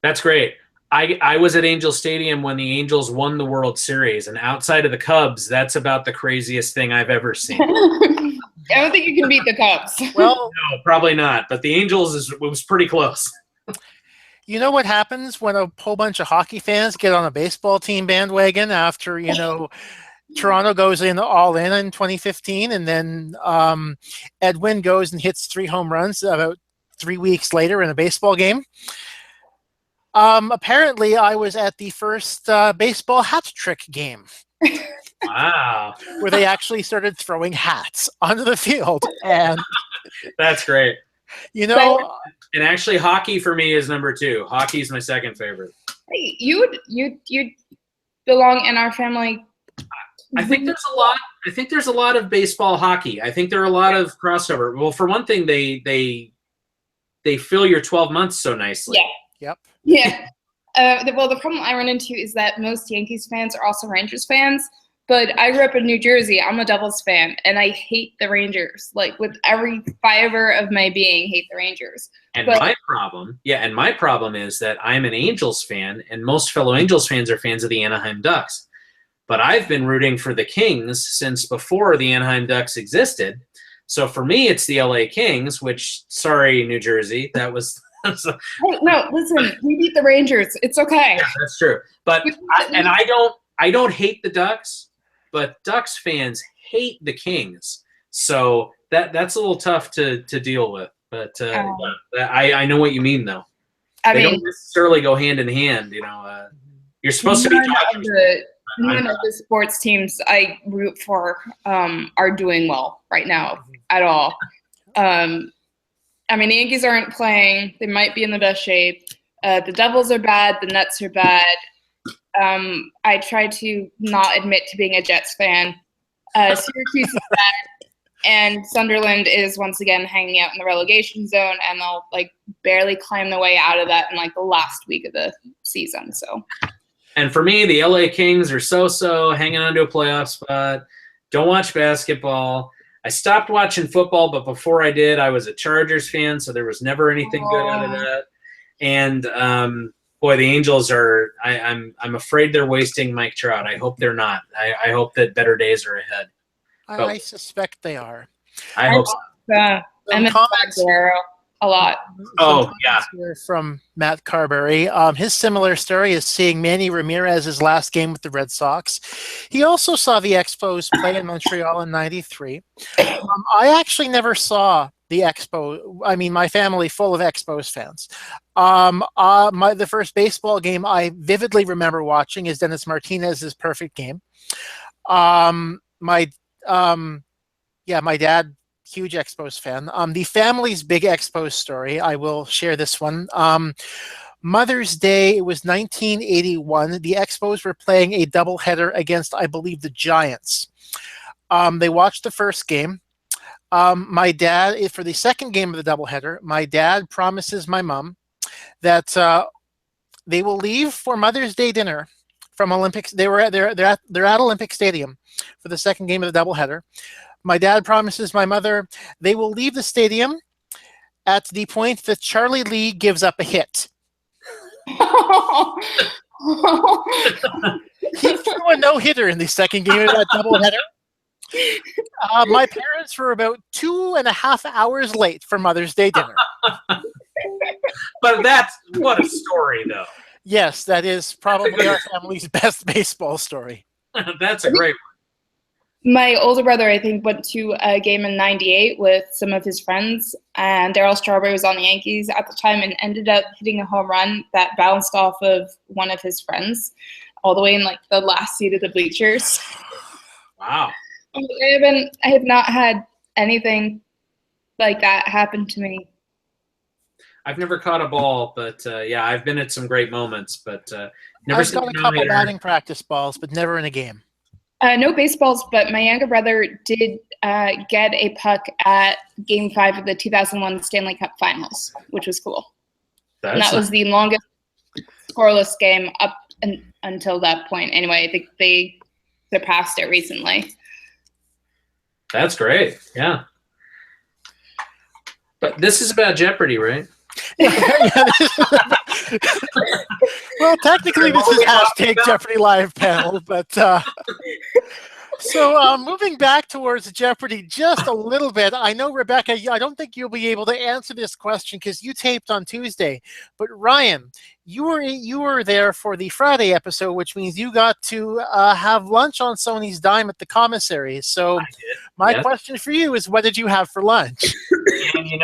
Speaker 2: That's great. I was at Angel Stadium when the Angels won the World Series, and outside of the Cubs, that's about the craziest thing I've ever seen.
Speaker 3: I don't think you can beat the Cubs.
Speaker 1: Well,
Speaker 2: no, probably not. But the Angels it was pretty close.
Speaker 1: You know what happens when a whole bunch of hockey fans get on a baseball team bandwagon after, Toronto goes all in 2015, and then Edwin goes and hits 3 home runs about 3 weeks later in a baseball game. Apparently, I was at the first baseball hat trick game.
Speaker 2: Wow.
Speaker 1: Where they actually started throwing hats onto the field. And
Speaker 2: that's great.
Speaker 1: And
Speaker 2: actually, hockey for me is number 2. Hockey is my second favorite.
Speaker 3: Hey, you belong in our family.
Speaker 2: I think there's a lot of baseball hockey. I think there are a lot of crossover. Well, for one thing, they fill your 12 months so nicely.
Speaker 3: Yeah.
Speaker 1: Yep.
Speaker 3: Yeah. The problem I run into is that most Yankees fans are also Rangers fans. But I grew up in New Jersey. I'm a Devils fan, and I hate the Rangers. With every fiber of my being, hate the Rangers.
Speaker 2: And my problem is that I'm an Angels fan, and most fellow Angels fans are fans of the Anaheim Ducks. But I've been rooting for the Kings since before the Anaheim Ducks existed. So for me, it's the LA Kings, which, sorry, New Jersey, that was...
Speaker 3: No, listen, we beat the Rangers. It's okay.
Speaker 2: Yeah, that's true. But I don't hate the Ducks, but Ducks fans hate the Kings. So that's a little tough to deal with. But I know what you mean, though. They don't necessarily go hand in hand. You're supposed to be talking.
Speaker 3: None of the sports teams I root for are doing well right now at all. The Yankees aren't playing. They might be in the best shape. The Devils are bad. The Nets are bad. I try to not admit to being a Jets fan. Syracuse is bad. And Sunderland is once again hanging out in the relegation zone, and they'll barely climb their way out of that in the last week of the season. So.
Speaker 2: And for me, the LA Kings are so hanging on to a playoff spot. Don't watch basketball. I stopped watching football, but before I did, I was a Chargers fan, so there was never anything good out of that. And boy, the Angels are. I'm afraid they're wasting Mike Trout. I hope they're not. I hope that better days are ahead.
Speaker 1: I suspect they are.
Speaker 2: I hope so.
Speaker 3: And a lot.
Speaker 2: Oh, yeah.
Speaker 1: From Matt Carberry. His similar story is seeing Manny Ramirez's last game with the Red Sox. He also saw the Expos play in Montreal in '93. I actually never saw the Expo. My family full of Expos fans. The first baseball game I vividly remember watching is Dennis Martinez's perfect game. My dad, huge Expos fan. The family's big Expos story, I will share this one. Mother's Day, it was 1981. The Expos were playing a doubleheader against, I believe, the Giants. They watched the first game. My dad, for the second game of the doubleheader, my dad promises my mom that they will leave for Mother's Day dinner from Olympics. They're at Olympic Stadium for the second game of the doubleheader. My dad promises my mother they will leave the stadium at the point that Charlie Lee gives up a hit. He threw a no-hitter in the second game of that doubleheader. My parents were about 2.5 hours late for Mother's Day dinner.
Speaker 2: But that's what a story, though.
Speaker 1: Yes, that is probably our family's best baseball story.
Speaker 2: That's a great one.
Speaker 3: My older brother, I think, went to a game in '98 with some of his friends, and Darryl Strawberry was on the Yankees at the time and ended up hitting a home run that bounced off of one of his friends all the way in like the last seat of the bleachers.
Speaker 2: Wow.
Speaker 3: I have not had anything like that happen to me.
Speaker 2: I've never caught a ball, but yeah, I've been at some great moments, but never
Speaker 1: I've
Speaker 2: seen
Speaker 1: got a couple batting practice balls, but never in a game.
Speaker 3: No baseballs, but my younger brother did get a puck at Game 5 of the 2001 Stanley Cup Finals, which was cool. And that was the longest scoreless game up until that point. Anyway, I think they surpassed it recently.
Speaker 2: That's great. Yeah. But this is about Jeopardy, right?
Speaker 1: Well, technically, this is hashtag Jeopardy Live panel, but so moving back towards Jeopardy just a little bit. I know, Rebecca, I don't think you'll be able to answer this question because you taped on Tuesday. But Ryan, you were there for the Friday episode, which means you got to have lunch on Sony's dime at the commissary. So my question for you is, what did you have for lunch?
Speaker 2: And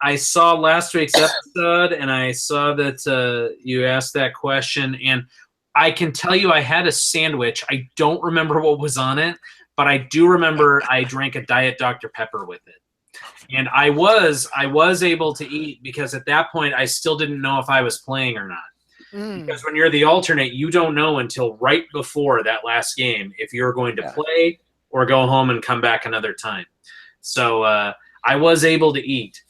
Speaker 2: I saw last week's episode, and I saw that you asked that question, and I can tell you I had a sandwich. I don't remember what was on it, but I do remember I drank a Diet Dr. Pepper with it. And I was able to eat because at that point I still didn't know if I was playing or not. Because when you're the alternate, you don't know until right before that last game if you're going to play or go home and come back another time. So I was able to eat.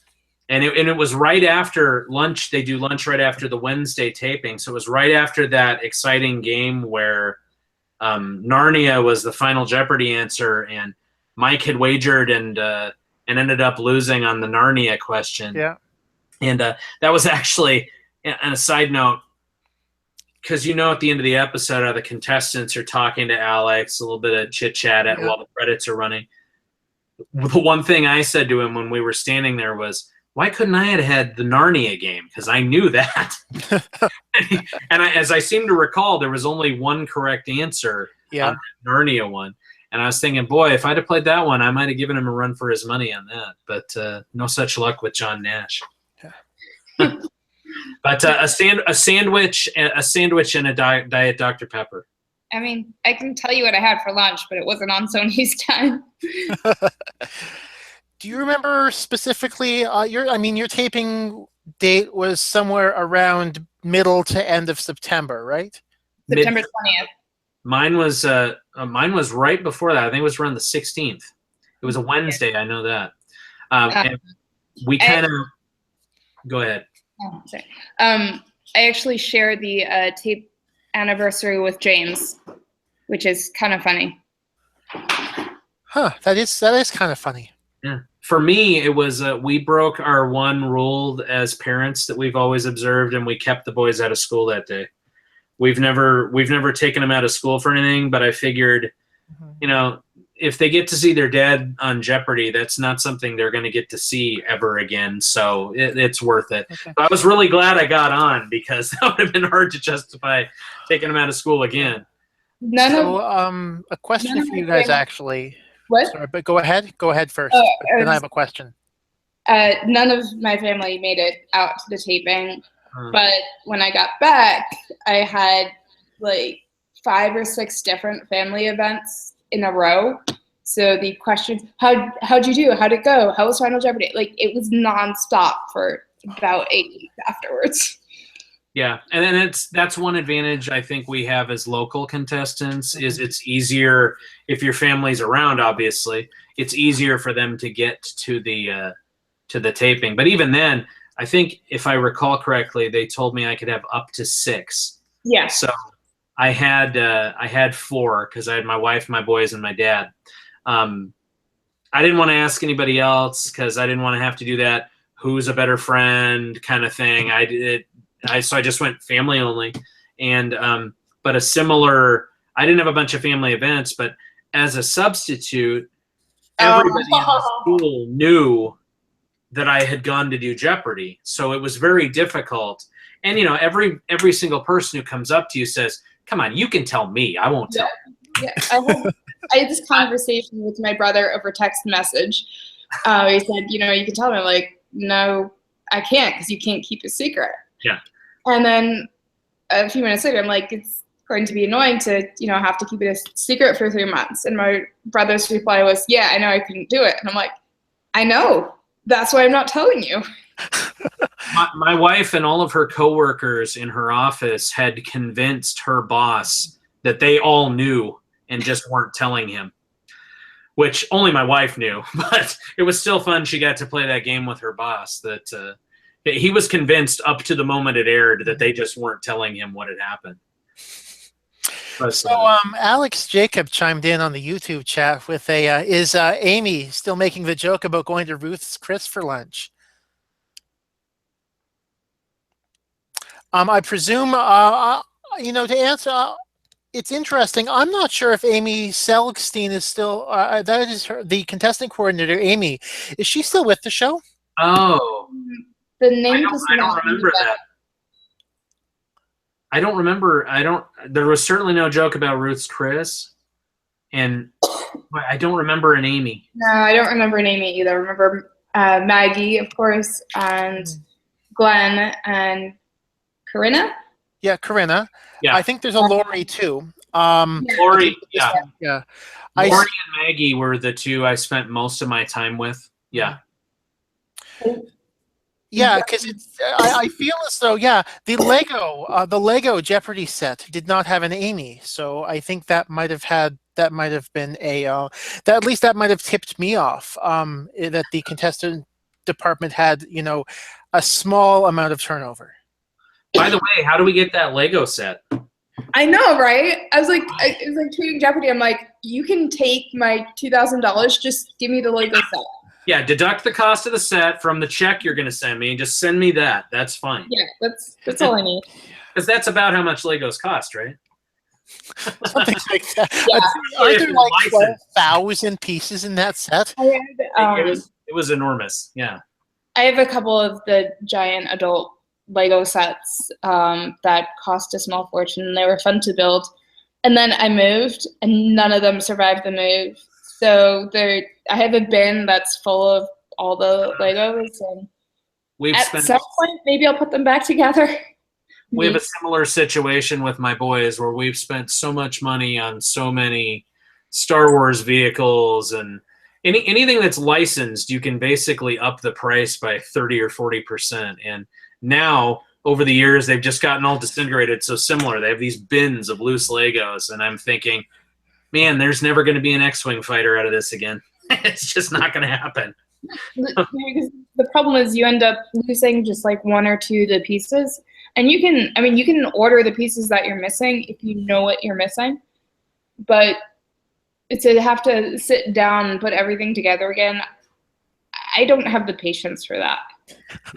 Speaker 2: And it was right after lunch. They do lunch right after the Wednesday taping. So it was right after that exciting game where Narnia was the final Jeopardy answer, and Mike had wagered and ended up losing on the Narnia question. Yeah. And that was actually, on a side note, because at the end of the episode, the contestants are talking to Alex, a little bit of chit-chat while the credits are running. The one thing I said to him when we were standing there was, why couldn't I have had the Narnia game? Because I knew that. And as I seem to recall, there was only one correct answer on the Narnia one. And I was thinking, boy, if I'd have played that one, I might have given him a run for his money on that. But no such luck with John Nash. Yeah. But a sandwich and a Diet Dr. Pepper.
Speaker 3: I mean, I can tell you what I had for lunch, but it wasn't on Sony's time.
Speaker 1: Do you remember specifically your taping date was somewhere around middle to end of September, right?
Speaker 3: September 20th.
Speaker 2: Mine was right before that. I think it was around the 16th. It was a Wednesday. I know that. And we kind of go ahead.
Speaker 3: Oh, sorry. I actually shared the tape anniversary with James, which is kind of funny.
Speaker 1: Huh? That is kind of funny.
Speaker 2: Yeah. For me, it was we broke our one rule as parents that we've always observed, and we kept the boys out of school that day. We've never taken them out of school for anything, but I figured, if they get to see their dad on Jeopardy, that's not something they're going to get to see ever again. So it's worth it. Okay. But I was really glad I got on because that would have been hard to justify taking them out of school again.
Speaker 1: A question for you guys, actually.
Speaker 3: What?
Speaker 1: Sorry, but go ahead. Go ahead first. Then I have a question.
Speaker 3: None of my family made it out to the taping, but when I got back, I had like 5 or 6 different family events in a row. So the questions, how'd you do? How'd it go? How was Final Jeopardy? Like, it was nonstop for about 8 weeks afterwards.
Speaker 2: Yeah, and then that's one advantage I think we have as local contestants is it's easier if your family's around. Obviously, it's easier for them to get to the taping. But even then, I think if I recall correctly, they told me I could have up to 6.
Speaker 3: Yeah.
Speaker 2: So I had 4 because I had my wife, my boys, and my dad. I didn't want to ask anybody else because I didn't want to have to do that. Who's a better friend kind of thing. So I just went family only. And but I didn't have a bunch of family events, but as a substitute, everybody in the school knew that I had gone to do Jeopardy. So it was very difficult. And every single person who comes up to you says, "Come on, you can tell me. I won't tell."
Speaker 3: Yeah, I had this conversation with my brother over text message. He said, you can tell me. I'm like, no, I can't because you can't keep a secret.
Speaker 2: Yeah.
Speaker 3: And then a few minutes later, I'm like, it's going to be annoying to, have to keep it a secret for 3 months. And my brother's reply was, yeah, I know I couldn't do it. And I'm like, I know. That's why I'm not telling you.
Speaker 2: My wife and all of her coworkers in her office had convinced her boss that they all knew and just weren't telling him, which only my wife knew. But it was still fun. She got to play that game with her boss that he was convinced up to the moment it aired that they just weren't telling him what had happened.
Speaker 1: So Alex Jacob chimed in on the YouTube chat with is Amy still making the joke about going to Ruth's Chris for lunch? I presume, to answer, it's interesting. I'm not sure if Amy Selgstein is still, that is the contestant coordinator, Amy. Is she still with the show?
Speaker 2: Oh.
Speaker 3: The name
Speaker 2: I don't remember that. I don't remember. There was certainly no joke about Ruth's Chris. And I don't remember an Amy.
Speaker 3: No, I don't remember an Amy either. I remember Maggie, of course, and Glenn and Corinna.
Speaker 1: Yeah, Corinna. Yeah. I think there's a Lori too.
Speaker 2: Lori, yeah.
Speaker 1: Yeah.
Speaker 2: Lori and Maggie were the two I spent most of my time with. Yeah.
Speaker 1: Yeah, because I feel as though the Lego Jeopardy set did not have an Amy, so I think that might have been at least that might have tipped me off that the contestant department had a small amount of turnover.
Speaker 2: By the way, how do we get that Lego set?
Speaker 3: I know, right? It was like tweeting Jeopardy. I'm like, you can take my $2,000. Just give me the Lego set.
Speaker 2: Yeah, deduct the cost of the set from the check you're going to send me, and just send me that. That's fine.
Speaker 3: Yeah, that's all I need.
Speaker 2: Because that's about how much Legos cost, right?
Speaker 1: Something like that.
Speaker 3: Yeah.
Speaker 1: Aren't there like 12,000 pieces in that set?
Speaker 2: It was enormous. Yeah.
Speaker 3: I have a couple of the giant adult Lego sets that cost a small fortune. They were fun to build. And then I moved, and none of them survived the move. So I have a bin that's full of all the Legos, and some point, maybe I'll put them back together.
Speaker 2: We have a similar situation with my boys where we've spent so much money on so many Star Wars vehicles, and anything that's licensed, you can basically up the price by 30 or 40%. And now, over the years, they've just gotten all disintegrated so similar. They have these bins of loose Legos, and I'm thinking, man, there's never going to be an X-Wing fighter out of this again. It's just not going to happen.
Speaker 3: The problem is you end up losing just like one or two of the pieces. And you can order the pieces that you're missing if you know what you're missing. But to have to sit down and put everything together again, I don't have the patience for that.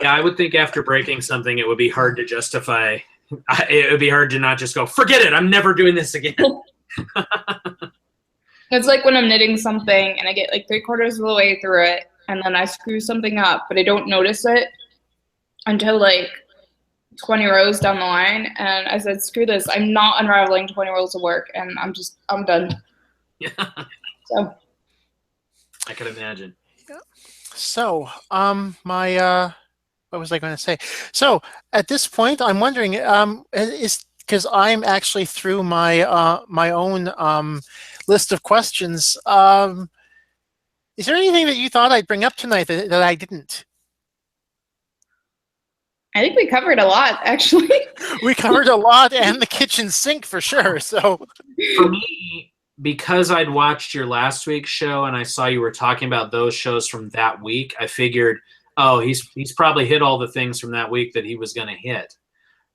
Speaker 2: Yeah, I would think after breaking something, it would be hard to justify. It would be hard to not just go, forget it, I'm never doing this again.
Speaker 3: It's like when I'm knitting something and I get like 3/4 of the way through it, and then I screw something up, but I don't notice it until like 20 rows down the line, and I said, screw this, I'm not unraveling 20 rows of work, and I'm done.
Speaker 2: Yeah.
Speaker 3: So
Speaker 2: I can imagine.
Speaker 1: So what was I going to say? So at this point, I'm wondering, is because I'm actually through my my own list of questions. Is there anything that you thought I'd bring up tonight that I didn't?
Speaker 3: I think we covered a lot, actually.
Speaker 1: We covered a lot, and the kitchen sink for sure. So
Speaker 2: for me, because I'd watched your last week's show and I saw you were talking about those shows from that week, I figured, oh, he's probably hit all the things from that week that he was going to hit.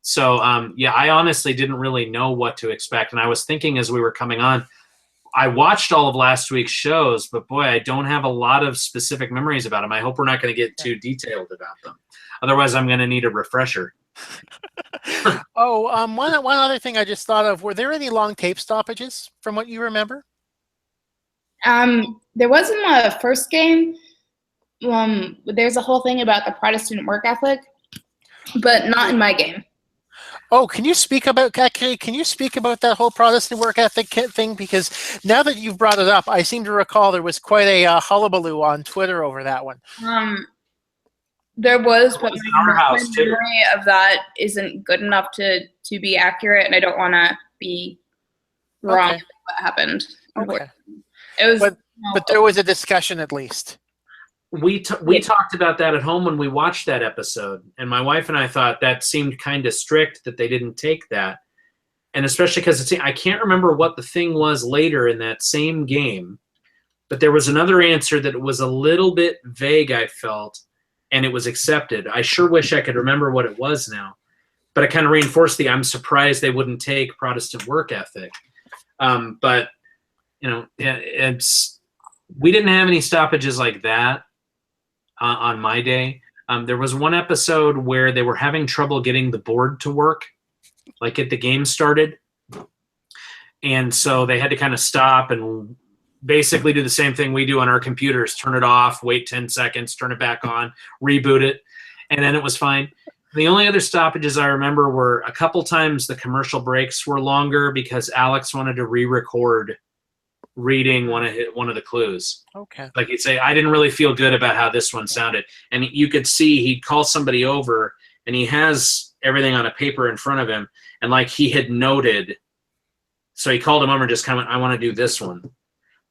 Speaker 2: So, yeah, I honestly didn't really know what to expect. And I was thinking as we were coming on, I watched all of last week's shows, but boy, I don't have a lot of specific memories about them. I hope we're not going to get too detailed about them. Otherwise, I'm going to need a refresher.
Speaker 1: One other thing I just thought of. Were there any long tape stoppages from what you remember?
Speaker 3: There was in the first game. There's a whole thing about the Protestant work ethic, but not in my game.
Speaker 1: Oh, can you speak about that whole Protestant work ethic thing? Because now that you've brought it up, I seem to recall there was quite a hullabaloo on Twitter over that one.
Speaker 3: There was, but
Speaker 2: my
Speaker 3: memory of that isn't good enough to be accurate, and I don't want to be wrong about what happened.
Speaker 1: Okay.
Speaker 3: It was,
Speaker 1: but there was a discussion at least.
Speaker 2: We talked about that at home when we watched that episode, and my wife and I thought that seemed kind of strict that they didn't take that, and especially because I can't remember what the thing was later in that same game, but there was another answer that was a little bit vague, I felt, and it was accepted. I sure wish I could remember what it was now, but it kind of reinforced I'm surprised they wouldn't take Protestant work ethic. But we didn't have any stoppages like that on my day. There was one episode where they were having trouble getting the board to work, like get the game started. And so they had to kind of stop and basically do the same thing we do on our computers, turn it off, wait 10 seconds, turn it back on, reboot it, and then it was fine. The only other stoppages I remember were a couple times the commercial breaks were longer because Alex wanted to re-record reading one of the clues.
Speaker 1: Okay.
Speaker 2: Like he'd say, I didn't really feel good about how this one sounded. And you could see he'd call somebody over and he has everything on a paper in front of him. And like he had noted, so he called him over and just kind of went, I want to do this one.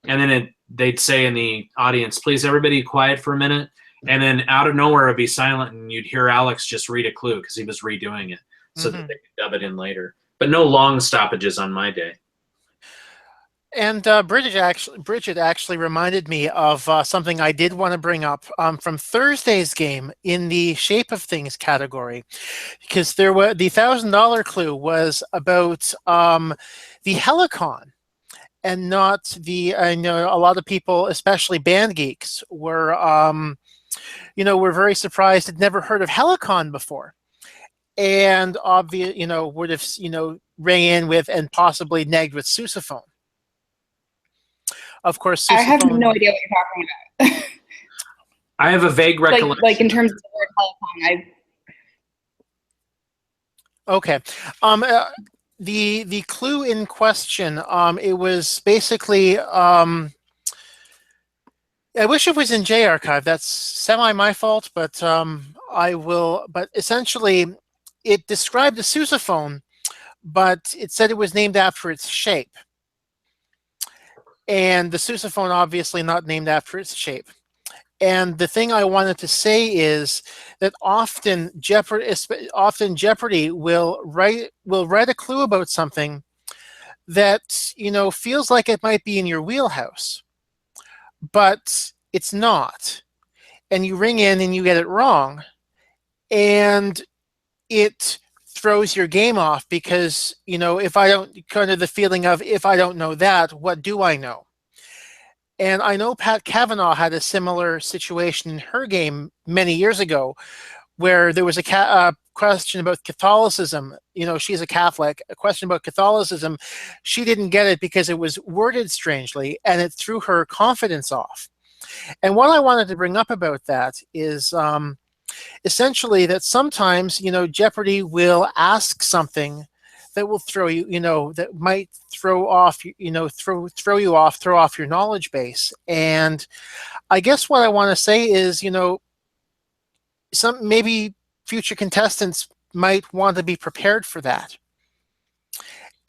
Speaker 2: And then they'd say in the audience, please everybody quiet for a minute. And then out of nowhere it'd be silent and you'd hear Alex just read a clue because he was redoing it so that they could dub it in later. But no long stoppages on my day.
Speaker 1: And Bridget actually reminded me of something I did want to bring up from Thursday's game in the shape of things category, because the $1,000 clue was about the Helicon, and not the. I know a lot of people, especially band geeks, were were very surprised. Had never heard of Helicon before, and would have rang in with and possibly negged with sousaphone. Of course,
Speaker 3: I have no idea what you're talking about.
Speaker 2: I have a vague recollection.
Speaker 3: Like in terms of the word Helicon,
Speaker 1: Okay. The clue in question, it was basically, I wish it was in J Archive. That's semi my fault, but but essentially, it described a sousaphone, but it said it was named after its shape. And the sousaphone obviously not named after its shape. And the thing I wanted to say is that often Jeopardy will write a clue about something that feels like it might be in your wheelhouse, but it's not. And you ring in and you get it wrong, and it throws your game off because if I don't the feeling of if I don't know that, what do I know? And I know Pat Kavanaugh had a similar situation in her game many years ago, where there was a question about Catholicism. She's a Catholic. A question about Catholicism, she didn't get it because it was worded strangely, and it threw her confidence off. And what I wanted to bring up about that is essentially that sometimes Jeopardy will ask something that will throw you that might throw off throw off your knowledge base. And I guess what I want to say is some maybe future contestants might want to be prepared for that,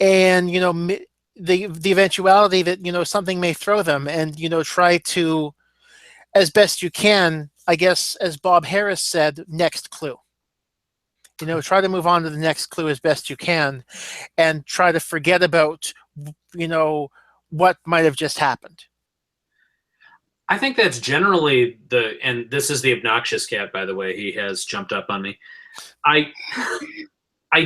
Speaker 1: and the eventuality that something may throw them, and try to, as best you can, I guess, as Bob Harris said, next clue. Try to move on to the next clue as best you can, and try to forget about, what might have just happened.
Speaker 2: I think that's generally and this is the obnoxious cat, by the way. He has jumped up on me. I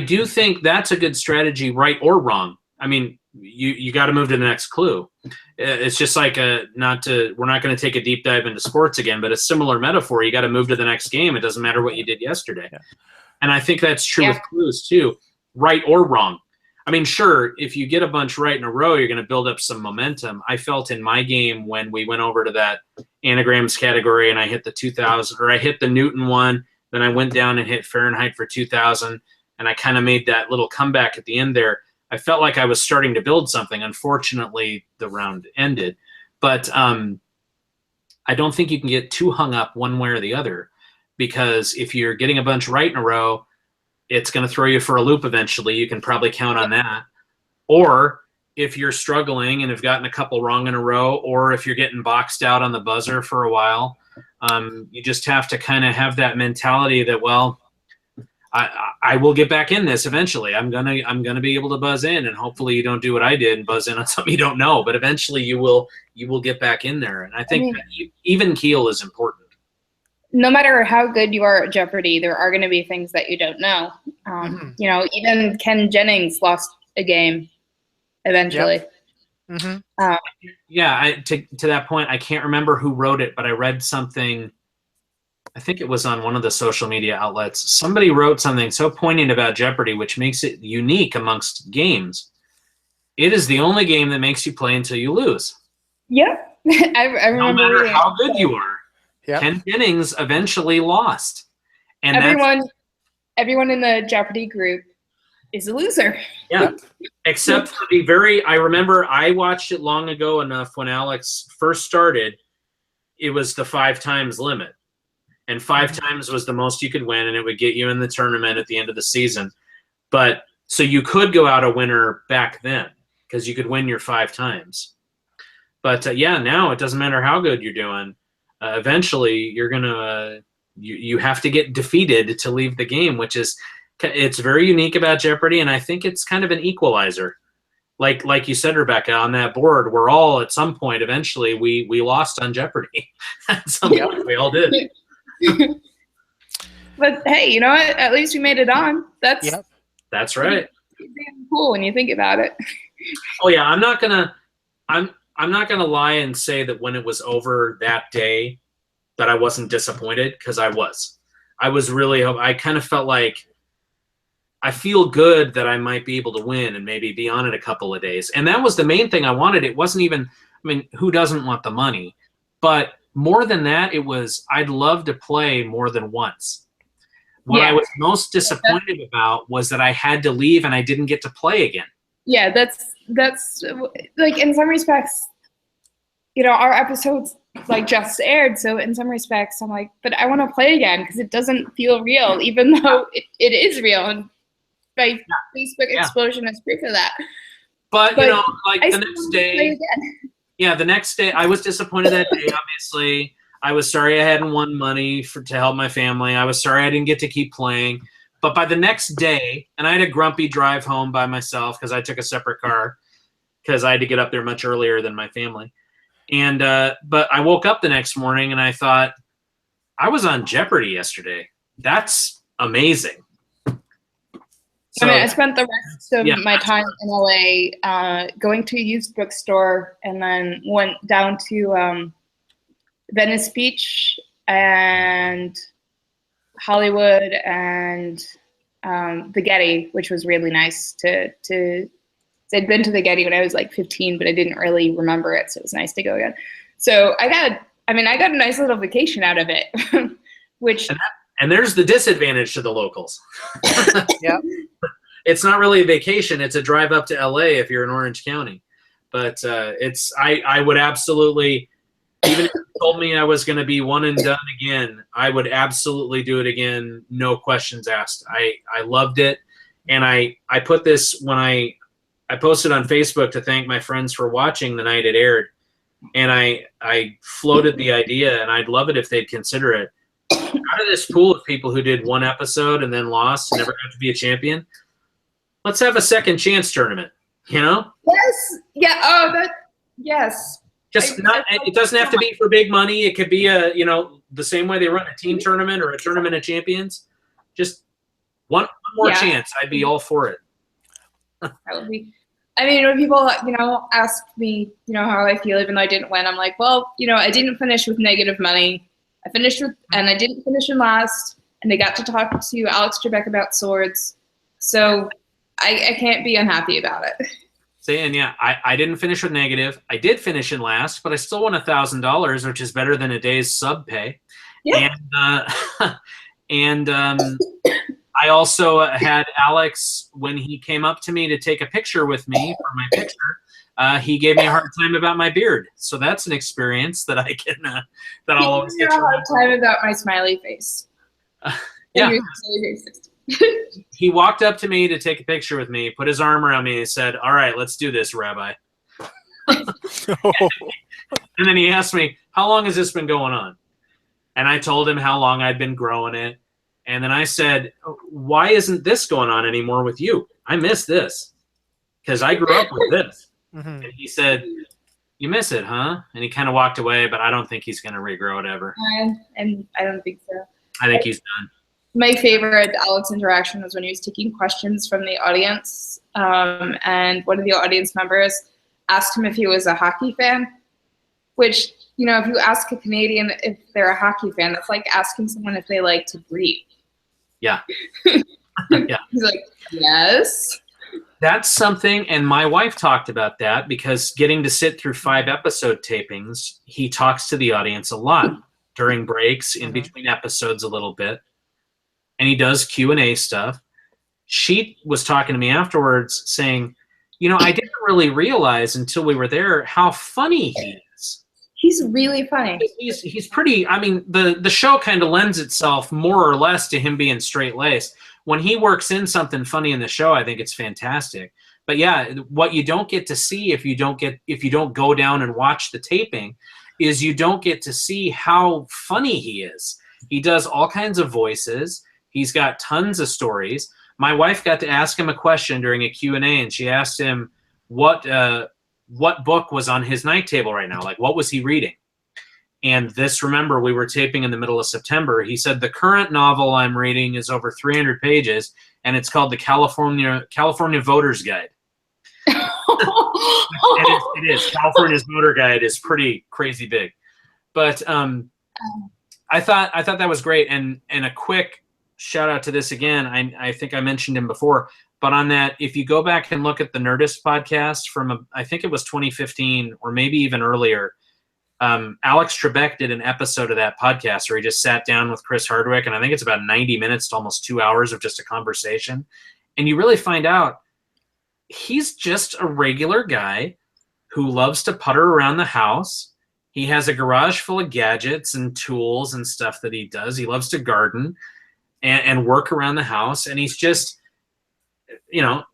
Speaker 2: do think that's a good strategy, right or wrong. I mean, you got to move to the next clue. It's just like we're not going to take a deep dive into sports again, but a similar metaphor. You got to move to the next game. It doesn't matter what you did yesterday. Yeah. And I think that's true with clues too, right or wrong. I mean, sure, if you get a bunch right in a row, you're going to build up some momentum. I felt in my game when we went over to that anagrams category and I hit the 2000, or I hit the Newton one, then I went down and hit Fahrenheit for 2000, and I kind of made that little comeback at the end there. I felt like I was starting to build something. Unfortunately, the round ended. But I don't think you can get too hung up one way or the other, because if you're getting a bunch right in a row, it's going to throw you for a loop eventually. You can probably count on that. Or if you're struggling and have gotten a couple wrong in a row, or if you're getting boxed out on the buzzer for a while, you just have to kind of have that mentality that, well, I will get back in this eventually. I'm gonna be able to buzz in, and hopefully you don't do what I did and buzz in on something you don't know. But eventually you will get back in there. And I think that even keel is important.
Speaker 3: No matter how good you are at Jeopardy, there are going to be things that you don't know. You know, even Ken Jennings lost a game eventually.
Speaker 1: Yep.
Speaker 2: To that point, I can't remember who wrote it, but I read something. I think it was on one of the social media outlets. Somebody wrote something so poignant about Jeopardy, which makes it unique amongst games. It is the only game that makes you play until you lose.
Speaker 3: Yep. I remember.
Speaker 2: No matter how good you are.
Speaker 1: Yep.
Speaker 2: Ken Jennings eventually lost. And
Speaker 3: everyone in the Jeopardy group is a loser.
Speaker 2: Yeah. Except for I remember I watched it long ago enough when Alex first started, it was the 5 times limit. And 5 times was the most you could win, and it would get you in the tournament at the end of the season. But so you could go out a winner back then because you could win your 5 times. But now it doesn't matter how good you're doing. Eventually you're gonna you have to get defeated to leave the game, which is, it's very unique about Jeopardy, and I think it's kind of an equalizer. Like you said, Rebecca, on that board, we're all at some point eventually we lost on Jeopardy. At some point we all did.
Speaker 3: But hey, you know what? At least we made it on.
Speaker 2: That's right.
Speaker 3: Cool when you think about it.
Speaker 2: Oh yeah, I'm not gonna lie and say that when it was over that day that I wasn't disappointed, because I was really, I kind of felt like I feel good that I might be able to win and maybe be on it a couple of days. And that was the main thing I wanted. It wasn't even, I mean, who doesn't want the money? But more than that, it was, I'd love to play more than once. What I was most disappointed about was that I had to leave and I didn't get to play again.
Speaker 3: Yeah, that's like, in some respects, you know, our episodes like just aired, so in some respects I'm like, but I want to play again because it doesn't feel real, even though it is real, and my Facebook explosion is proof of that.
Speaker 2: But you know, like the next day, the next day I was disappointed that day. Obviously, I was sorry I hadn't won money to help my family. I was sorry I didn't get to keep playing. But by the next day, and I had a grumpy drive home by myself because I took a separate car because I had to get up there much earlier than my family. And but I woke up the next morning and I thought, I was on Jeopardy yesterday. That's amazing. So,
Speaker 3: I mean, I spent the rest of my time in LA going to a used bookstore, and then went down to Venice Beach and Hollywood and the Getty, which was really nice to I'd been to the Getty when I was like 15, but I didn't really remember it, so it was nice to go again. So I got a nice little vacation out of it, which.
Speaker 2: And there's the disadvantage to the locals.
Speaker 1: Yeah,
Speaker 2: it's not really a vacation; it's a drive up to LA if you're in Orange County. But I would absolutely, even if you told me I was going to be one and done again, I would absolutely do it again, no questions asked. I loved it, and I put this when I posted on Facebook to thank my friends for watching the night it aired, and I floated the idea, and I'd love it if they'd consider it. Out of this pool of people who did one episode and then lost and never got to be a champion, let's have a second chance tournament, you know?
Speaker 3: Yes. Yeah. Oh, yes.
Speaker 2: It doesn't have to be for big money. It could be the same way they run a team tournament or a tournament of champions. Just one more chance. I'd be all for it.
Speaker 3: That would be. I mean, when people, ask me, how I feel, even though I didn't win, I'm like, well, I didn't finish with negative money. And I didn't finish in last, and I got to talk to Alex Trebek about swords. So I can't be unhappy about it.
Speaker 2: Saying, yeah, I didn't finish with negative. I did finish in last, but I still won $1,000, which is better than a day's sub pay. Yeah. And I also had Alex, when he came up to me to take a picture with me for my picture, he gave me a hard time about my beard. So that's an experience that I can, that I'll always get.
Speaker 3: He gave me a hard time about my smiley face.
Speaker 2: Yeah. He walked up to me to take a picture with me, put his arm around me, and said, "All right, let's do this, Rabbi." And then he asked me, "How long has this been going on?" And I told him how long I'd been growing it. And then I said, "Why isn't this going on anymore with you? I miss this because I grew up with this." Mm-hmm. And he said, "You miss it, huh?" And he kind of walked away, but I don't think he's going to regrow it ever.
Speaker 3: And I don't think so.
Speaker 2: I think he's done.
Speaker 3: My favorite Alex interaction was when he was taking questions from the audience, and one of the audience members asked him if he was a hockey fan, which, if you ask a Canadian if they're a hockey fan, that's like asking someone if they like to breathe.
Speaker 2: Yeah. Yeah.
Speaker 3: He's like, yes.
Speaker 2: That's something, and my wife talked about that because getting to sit through 5 episode tapings, he talks to the audience a lot during breaks, in between episodes a little bit. And he does Q&A stuff. She was talking to me afterwards saying, I didn't really realize until we were there how funny he is.
Speaker 3: He's really funny.
Speaker 2: He's pretty, the show kind of lends itself more or less to him being straight-laced. When he works in something funny in the show, I think it's fantastic. But yeah, what you don't get to see if you don't go down and watch the taping is you don't get to see how funny he is. He does all kinds of voices. He's got tons of stories. My wife got to ask him a question during a Q&A, and she asked him what book was on his night table right now. Like, what was he reading? And remember, we were taping in the middle of September. He said, the current novel I'm reading is over 300 pages, and it's called the California Voter's Guide. And it is. California's Voter Guide is pretty crazy big. But I thought that was great. And a quick shout out to this again. I think I mentioned him before, but on that, if you go back and look at the Nerdist podcast from I think it was 2015 or maybe even earlier, Alex Trebek did an episode of that podcast where he just sat down with Chris Hardwick, and I think it's about 90 minutes to almost 2 hours of just a conversation. And you really find out he's just a regular guy who loves to putter around the house. He has a garage full of gadgets and tools and stuff that he does. He loves to garden and work around the house. And he's just,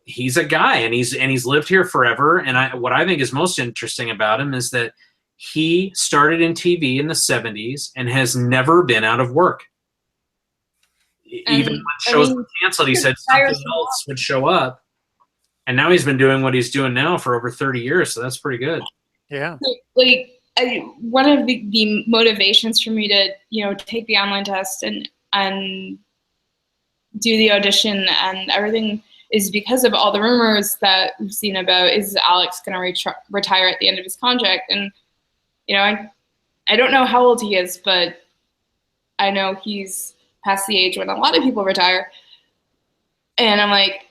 Speaker 2: he's a guy, and he's lived here forever. And what I think is most interesting about him is that he started in TV in the 70s and has never been out of work. Even when shows were canceled, he said something else would show up. And now he's been doing what he's doing now for over 30 years. So that's pretty good.
Speaker 1: Yeah.
Speaker 3: One of the motivations for me to, take the online test and do the audition and everything is because of all the rumors that we've seen about, is Alex going to retire at the end of his contract? And, I don't know how old he is, but I know he's past the age when a lot of people retire. And I'm like,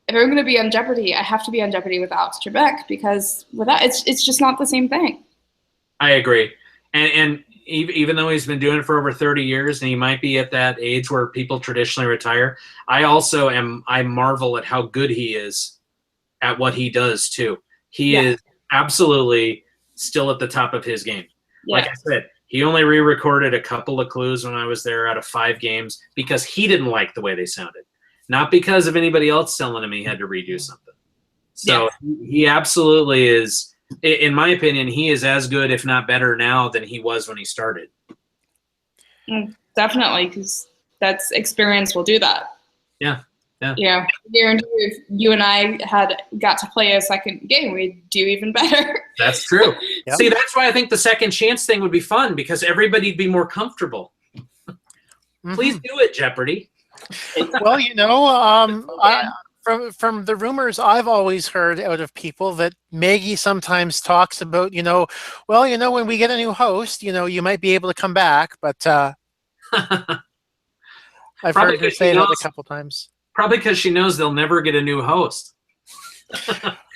Speaker 3: if I'm going to be on Jeopardy, I have to be on Jeopardy with Alex Trebek, because without it's just not the same thing.
Speaker 2: I agree. And even though he's been doing it for over 30 years and he might be at that age where people traditionally retire, I marvel at how good he is at what he does too. He is absolutely still at the top of his game. Yeah. Like I said, he only re-recorded a couple of clues when I was there out of 5 games because he didn't like the way they sounded. Not because of anybody else telling him he had to redo something. So he absolutely is, in my opinion, he is as good, if not better now than he was when he started.
Speaker 3: Definitely, because that's experience will do that.
Speaker 2: Yeah.
Speaker 3: Yeah. I guarantee if you and I had got to play a second game, we'd do even better.
Speaker 2: That's true. Yep. See, that's why I think the second chance thing would be fun, because everybody'd be more comfortable. Please do it, Jeopardy.
Speaker 1: Well, From the rumors I've always heard out of people that Maggie sometimes talks about, when we get a new host, you might be able to come back, but I've heard her say that a couple times.
Speaker 2: Probably because she knows they'll never get a new host.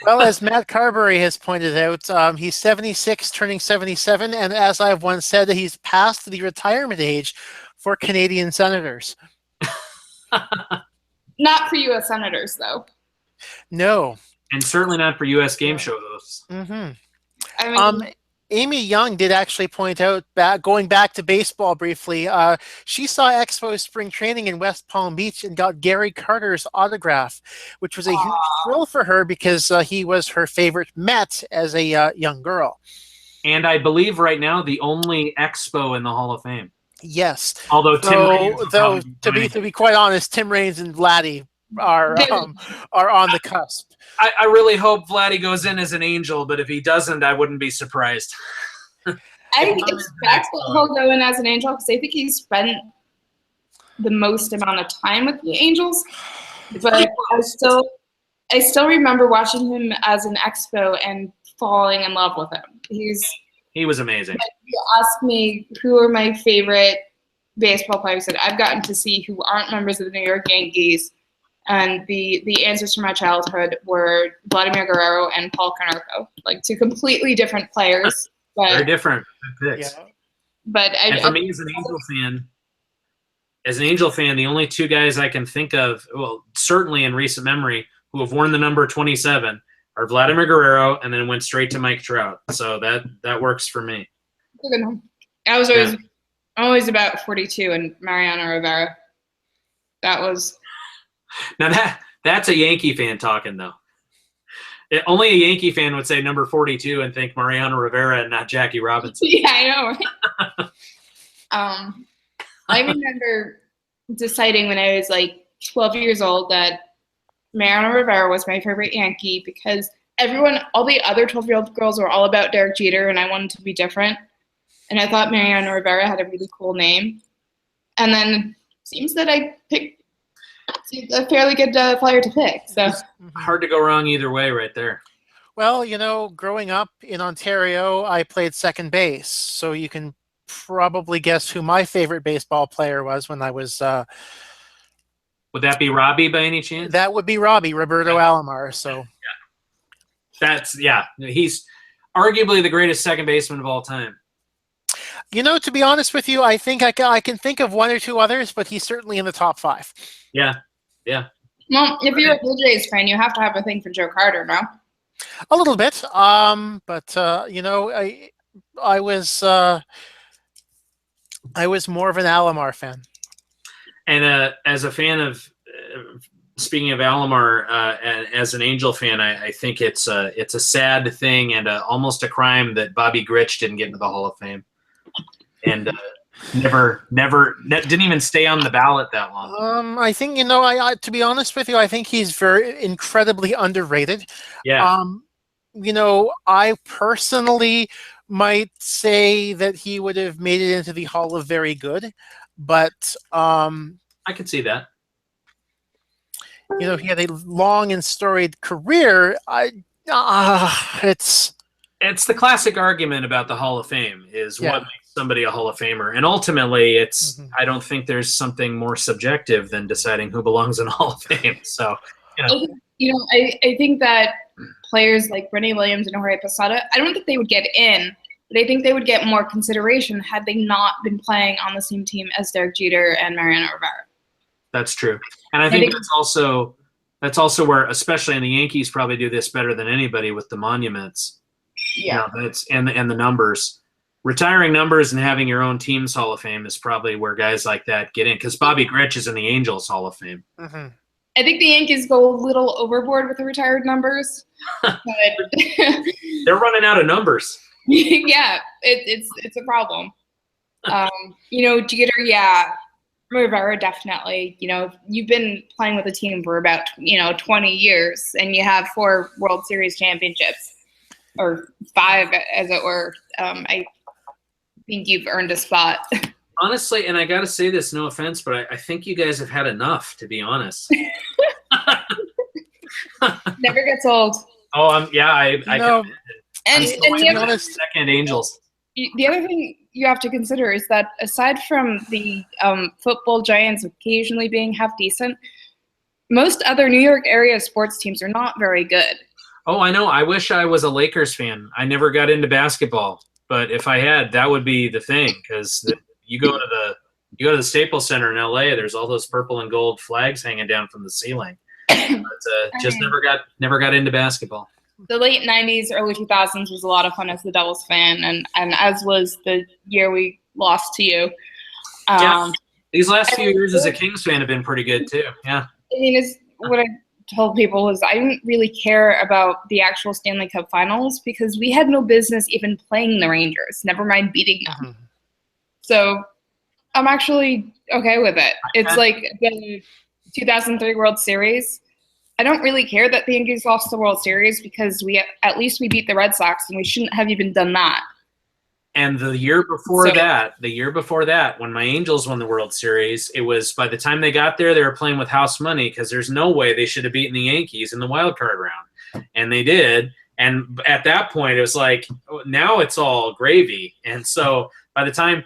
Speaker 1: Well, as Matt Carberry has pointed out, he's 76, turning 77, and as I've once said, he's past the retirement age for Canadian senators.
Speaker 3: Not for U.S. senators, though.
Speaker 1: No.
Speaker 2: And certainly not for U.S. game show hosts.
Speaker 1: Mm-hmm.
Speaker 3: I mean,
Speaker 1: Amy Young did actually point out, going back to baseball briefly, she saw Expo spring training in West Palm Beach and got Gary Carter's autograph, which was a huge thrill for her because he was her favorite Met as a young girl.
Speaker 2: And I believe right now the only Expo in the Hall of Fame.
Speaker 1: Yes.
Speaker 2: Although
Speaker 1: to be quite honest, Tim Raines and Vladdy are on the cusp.
Speaker 2: I really hope Vladdy goes in as an Angel, but if he doesn't, I wouldn't be surprised.
Speaker 3: I expect he'll go in as an Angel because I think he spent the most amount of time with the Angels. But I still remember watching him as an Expo and falling in love with him.
Speaker 2: He was amazing.
Speaker 3: If you ask me who are my favorite baseball players that I've gotten to see who aren't members of the New York Yankees, and the answers from my childhood were Vladimir Guerrero and Paul Konerko, like two completely different players. But,
Speaker 2: very different picks.
Speaker 1: Yeah.
Speaker 3: But
Speaker 2: for me, as an Angel fan, the only two guys I can think of, well, certainly in recent memory, who have worn the number 27 are Vladimir Guerrero, and then went straight to Mike Trout. So that works for me.
Speaker 3: I was always about 42 and Mariano Rivera. That was.
Speaker 2: Now that's a Yankee fan talking, though. Only a Yankee fan would say number 42 and think Mariano Rivera and not Jackie Robinson.
Speaker 3: Yeah, I know. Right? I remember deciding when I was like 12 years old that Mariano Rivera was my favorite Yankee because all the other 12-year-old girls were all about Derek Jeter, and I wanted to be different. And I thought Mariano Rivera had a really cool name. And then it seems that I picked a fairly good player to pick. So
Speaker 2: hard to go wrong either way right there.
Speaker 1: Well, growing up in Ontario, I played second base. So you can probably guess who my favorite baseball player was when I was...
Speaker 2: would that be Robbie by any chance?
Speaker 1: That would be Robbie, Roberto Alomar. So
Speaker 2: he's arguably the greatest second baseman of all time.
Speaker 1: To be honest with you, I think I can think of one or two others, but he's certainly in the top 5.
Speaker 2: Yeah.
Speaker 3: Well, if you're a Blue Jays fan, you have to have a thing for Joe Carter, no?
Speaker 1: A little bit, but I was more of an Alomar fan.
Speaker 2: And as a fan of, speaking of Alomar, as an Angel fan, I think it's a sad thing and almost a crime that Bobby Grich didn't get into the Hall of Fame, and never didn't even stay on the ballot that long.
Speaker 1: I think I to be honest with you, I think he's very incredibly underrated.
Speaker 2: Yeah.
Speaker 1: I personally might say that he would have made it into the Hall of Very Good. But
Speaker 2: I can see that.
Speaker 1: He had a long and storied career. It's
Speaker 2: the classic argument about the Hall of Fame is what makes somebody a Hall of Famer, and ultimately, it's I don't think there's something more subjective than deciding who belongs in the Hall of Fame. So,
Speaker 3: I think that players like Rennie Williams and Jorge Posada, I don't think they would get in. But I think they would get more consideration had they not been playing on the same team as Derek Jeter and Mariano Rivera.
Speaker 2: That's true. And I think that's also where, especially in the Yankees, probably do this better than anybody with the monuments.
Speaker 3: Yeah.
Speaker 2: And the numbers. Retiring numbers and having your own team's Hall of Fame is probably where guys like that get in, because Bobby Grich is in the Angels Hall of Fame.
Speaker 1: Mm-hmm.
Speaker 3: I think the Yankees go a little overboard with the retired numbers. But
Speaker 2: they're running out of numbers.
Speaker 3: Yeah, it's a problem. Jeter, Rivera definitely. You've been playing with a team for about 20 years, and you have 4 World Series championships, or 5, as it were. I think you've earned a spot.
Speaker 2: Honestly, and I got to say this, no offense, but I think you guys have had enough, to be honest.
Speaker 3: Never gets old.
Speaker 2: Oh, I
Speaker 1: No,
Speaker 3: And,
Speaker 1: to
Speaker 3: and
Speaker 1: be
Speaker 3: the, other,
Speaker 1: honest,
Speaker 2: second Angels.
Speaker 3: the other thing you have to consider is that aside from the football giants occasionally being half decent, most other New York area sports teams are not very good.
Speaker 2: Oh, I know. I wish I was a Lakers fan. I never got into basketball, but if I had, that would be the thing. Because you go to the Staples Center in LA, there's all those purple and gold flags hanging down from the ceiling. But just never got into basketball.
Speaker 3: The late 90s, early 2000s was a lot of fun as the Devils fan, and as was the year we lost to you.
Speaker 2: Yeah. These last few years as a Kings fan have been pretty good too. Yeah.
Speaker 3: I mean, it's what I told people is I didn't really care about the actual Stanley Cup Finals because we had no business even playing the Rangers, never mind beating them.
Speaker 1: Mm-hmm.
Speaker 3: So I'm actually okay with it. It's like the 2003 World Series. I don't really care that the Yankees lost the World Series because at least we beat the Red Sox, and we shouldn't have even done that.
Speaker 2: And the year before that, when my Angels won the World Series, it was by the time they got there, they were playing with house money because there's no way they should have beaten the Yankees in the wild card round. And they did. And at that point, it was like, now it's all gravy. And so by the time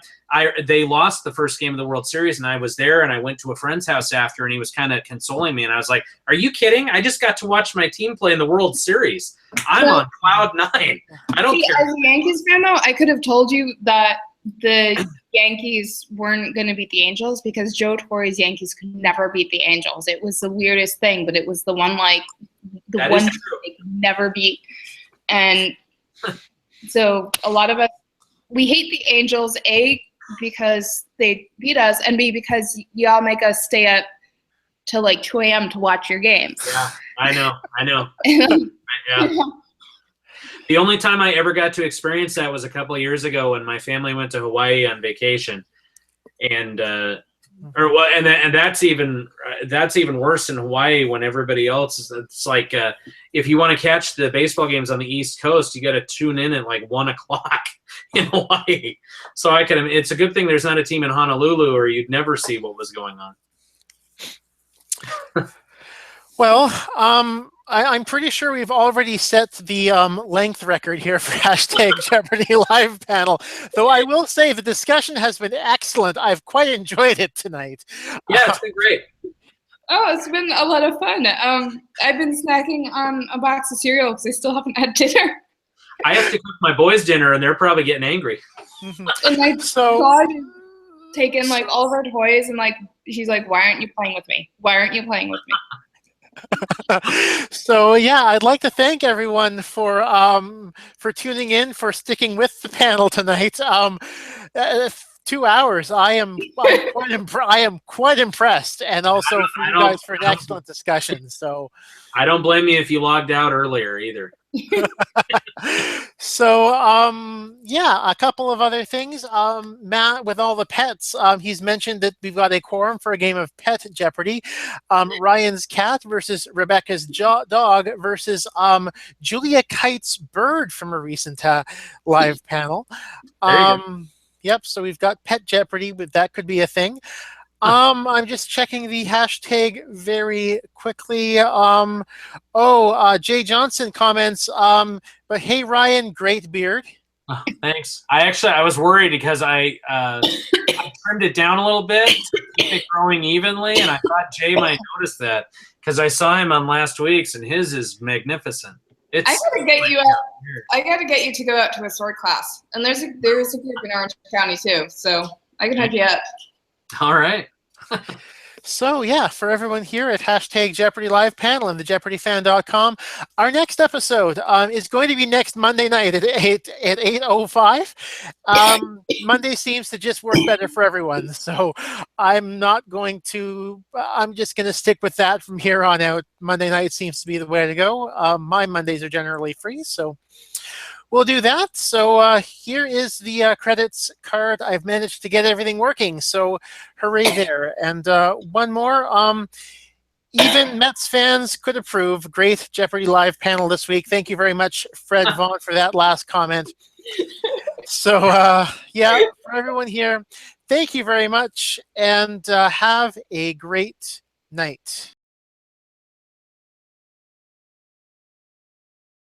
Speaker 2: they lost the first game of the World Series, and I was there, and I went to a friend's house after, and he was kind of consoling me. And I was like, are you kidding? I just got to watch my team play in the World Series. I'm on cloud nine. I don't care.
Speaker 3: As a Yankees fan, though, I could have told you that the Yankees weren't going to beat the Angels because Joe Torre's Yankees could never beat the Angels. It was the weirdest thing, but it was the one they could never beat. And so a lot of us, we hate the Angels, A, because they beat us, and B, because y'all make us stay up till like 2 a.m. to watch your games.
Speaker 2: Yeah, I know. Yeah. The only time I ever got to experience that was a couple of years ago when my family went to Hawaii on vacation, and that's even worse in Hawaii when everybody else is. It's like if you want to catch the baseball games on the East Coast, you got to tune in at like 1 o'clock in Hawaii. So it's a good thing there's not a team in Honolulu, or you'd never see what was going on.
Speaker 1: Well, I'm pretty sure we've already set the length record here for hashtag Jeopardy live panel. Though I will say the discussion has been excellent. I've quite enjoyed it tonight.
Speaker 2: Yeah, it's been great.
Speaker 3: Oh, it's been a lot of fun. I've been snacking on a box of cereal because I still haven't had dinner.
Speaker 2: I have to cook my boys' dinner, and they're probably getting angry.
Speaker 3: And my dog is taking like all of her toys, and like she's like, "Why aren't you playing with me? Why aren't you playing with me?"
Speaker 1: So yeah, I'd like to thank everyone for tuning in, for sticking with the panel tonight. 2 hours. I am quite impressed, and also for you guys for an excellent discussion. So
Speaker 2: I don't blame you if you logged out earlier either.
Speaker 1: So yeah, a couple of other things. Matt, with all the pets, he's mentioned that we've got a quorum for a game of Pet Jeopardy. Ryan's cat versus Rebecca's dog versus Julia Kite's bird from a recent live panel. Yep, so we've got Pet Jeopardy, but that could be a thing. I'm just checking the hashtag very quickly. Jay Johnson comments, but hey, Ryan, great beard.
Speaker 2: Thanks. I was worried because I trimmed it down a little bit to keep it growing evenly, and I thought Jay might notice that because I saw him on last week's, and his is magnificent. I
Speaker 3: gotta get you out. I gotta get you to go out to a sword class, and there's a group in Orange County too, so I can hook you up.
Speaker 2: All right.
Speaker 1: So yeah, for everyone here at hashtag Jeopardy live panel and the jeopardyfan.com, our next episode is going to be next Monday night at 8:05. Monday seems to just work better for everyone, so I'm just going to stick with that from here on out. Monday night seems to be the way to go. My Mondays are generally free, so we'll do that. So here is the credits card. I've managed to get everything working, so hooray there. And one more. Even Mets fans could approve. Great Jeopardy live panel this week. Thank you very much, Fred Vaughn, for that last comment. So yeah, for everyone here, thank you very much, and have a great night.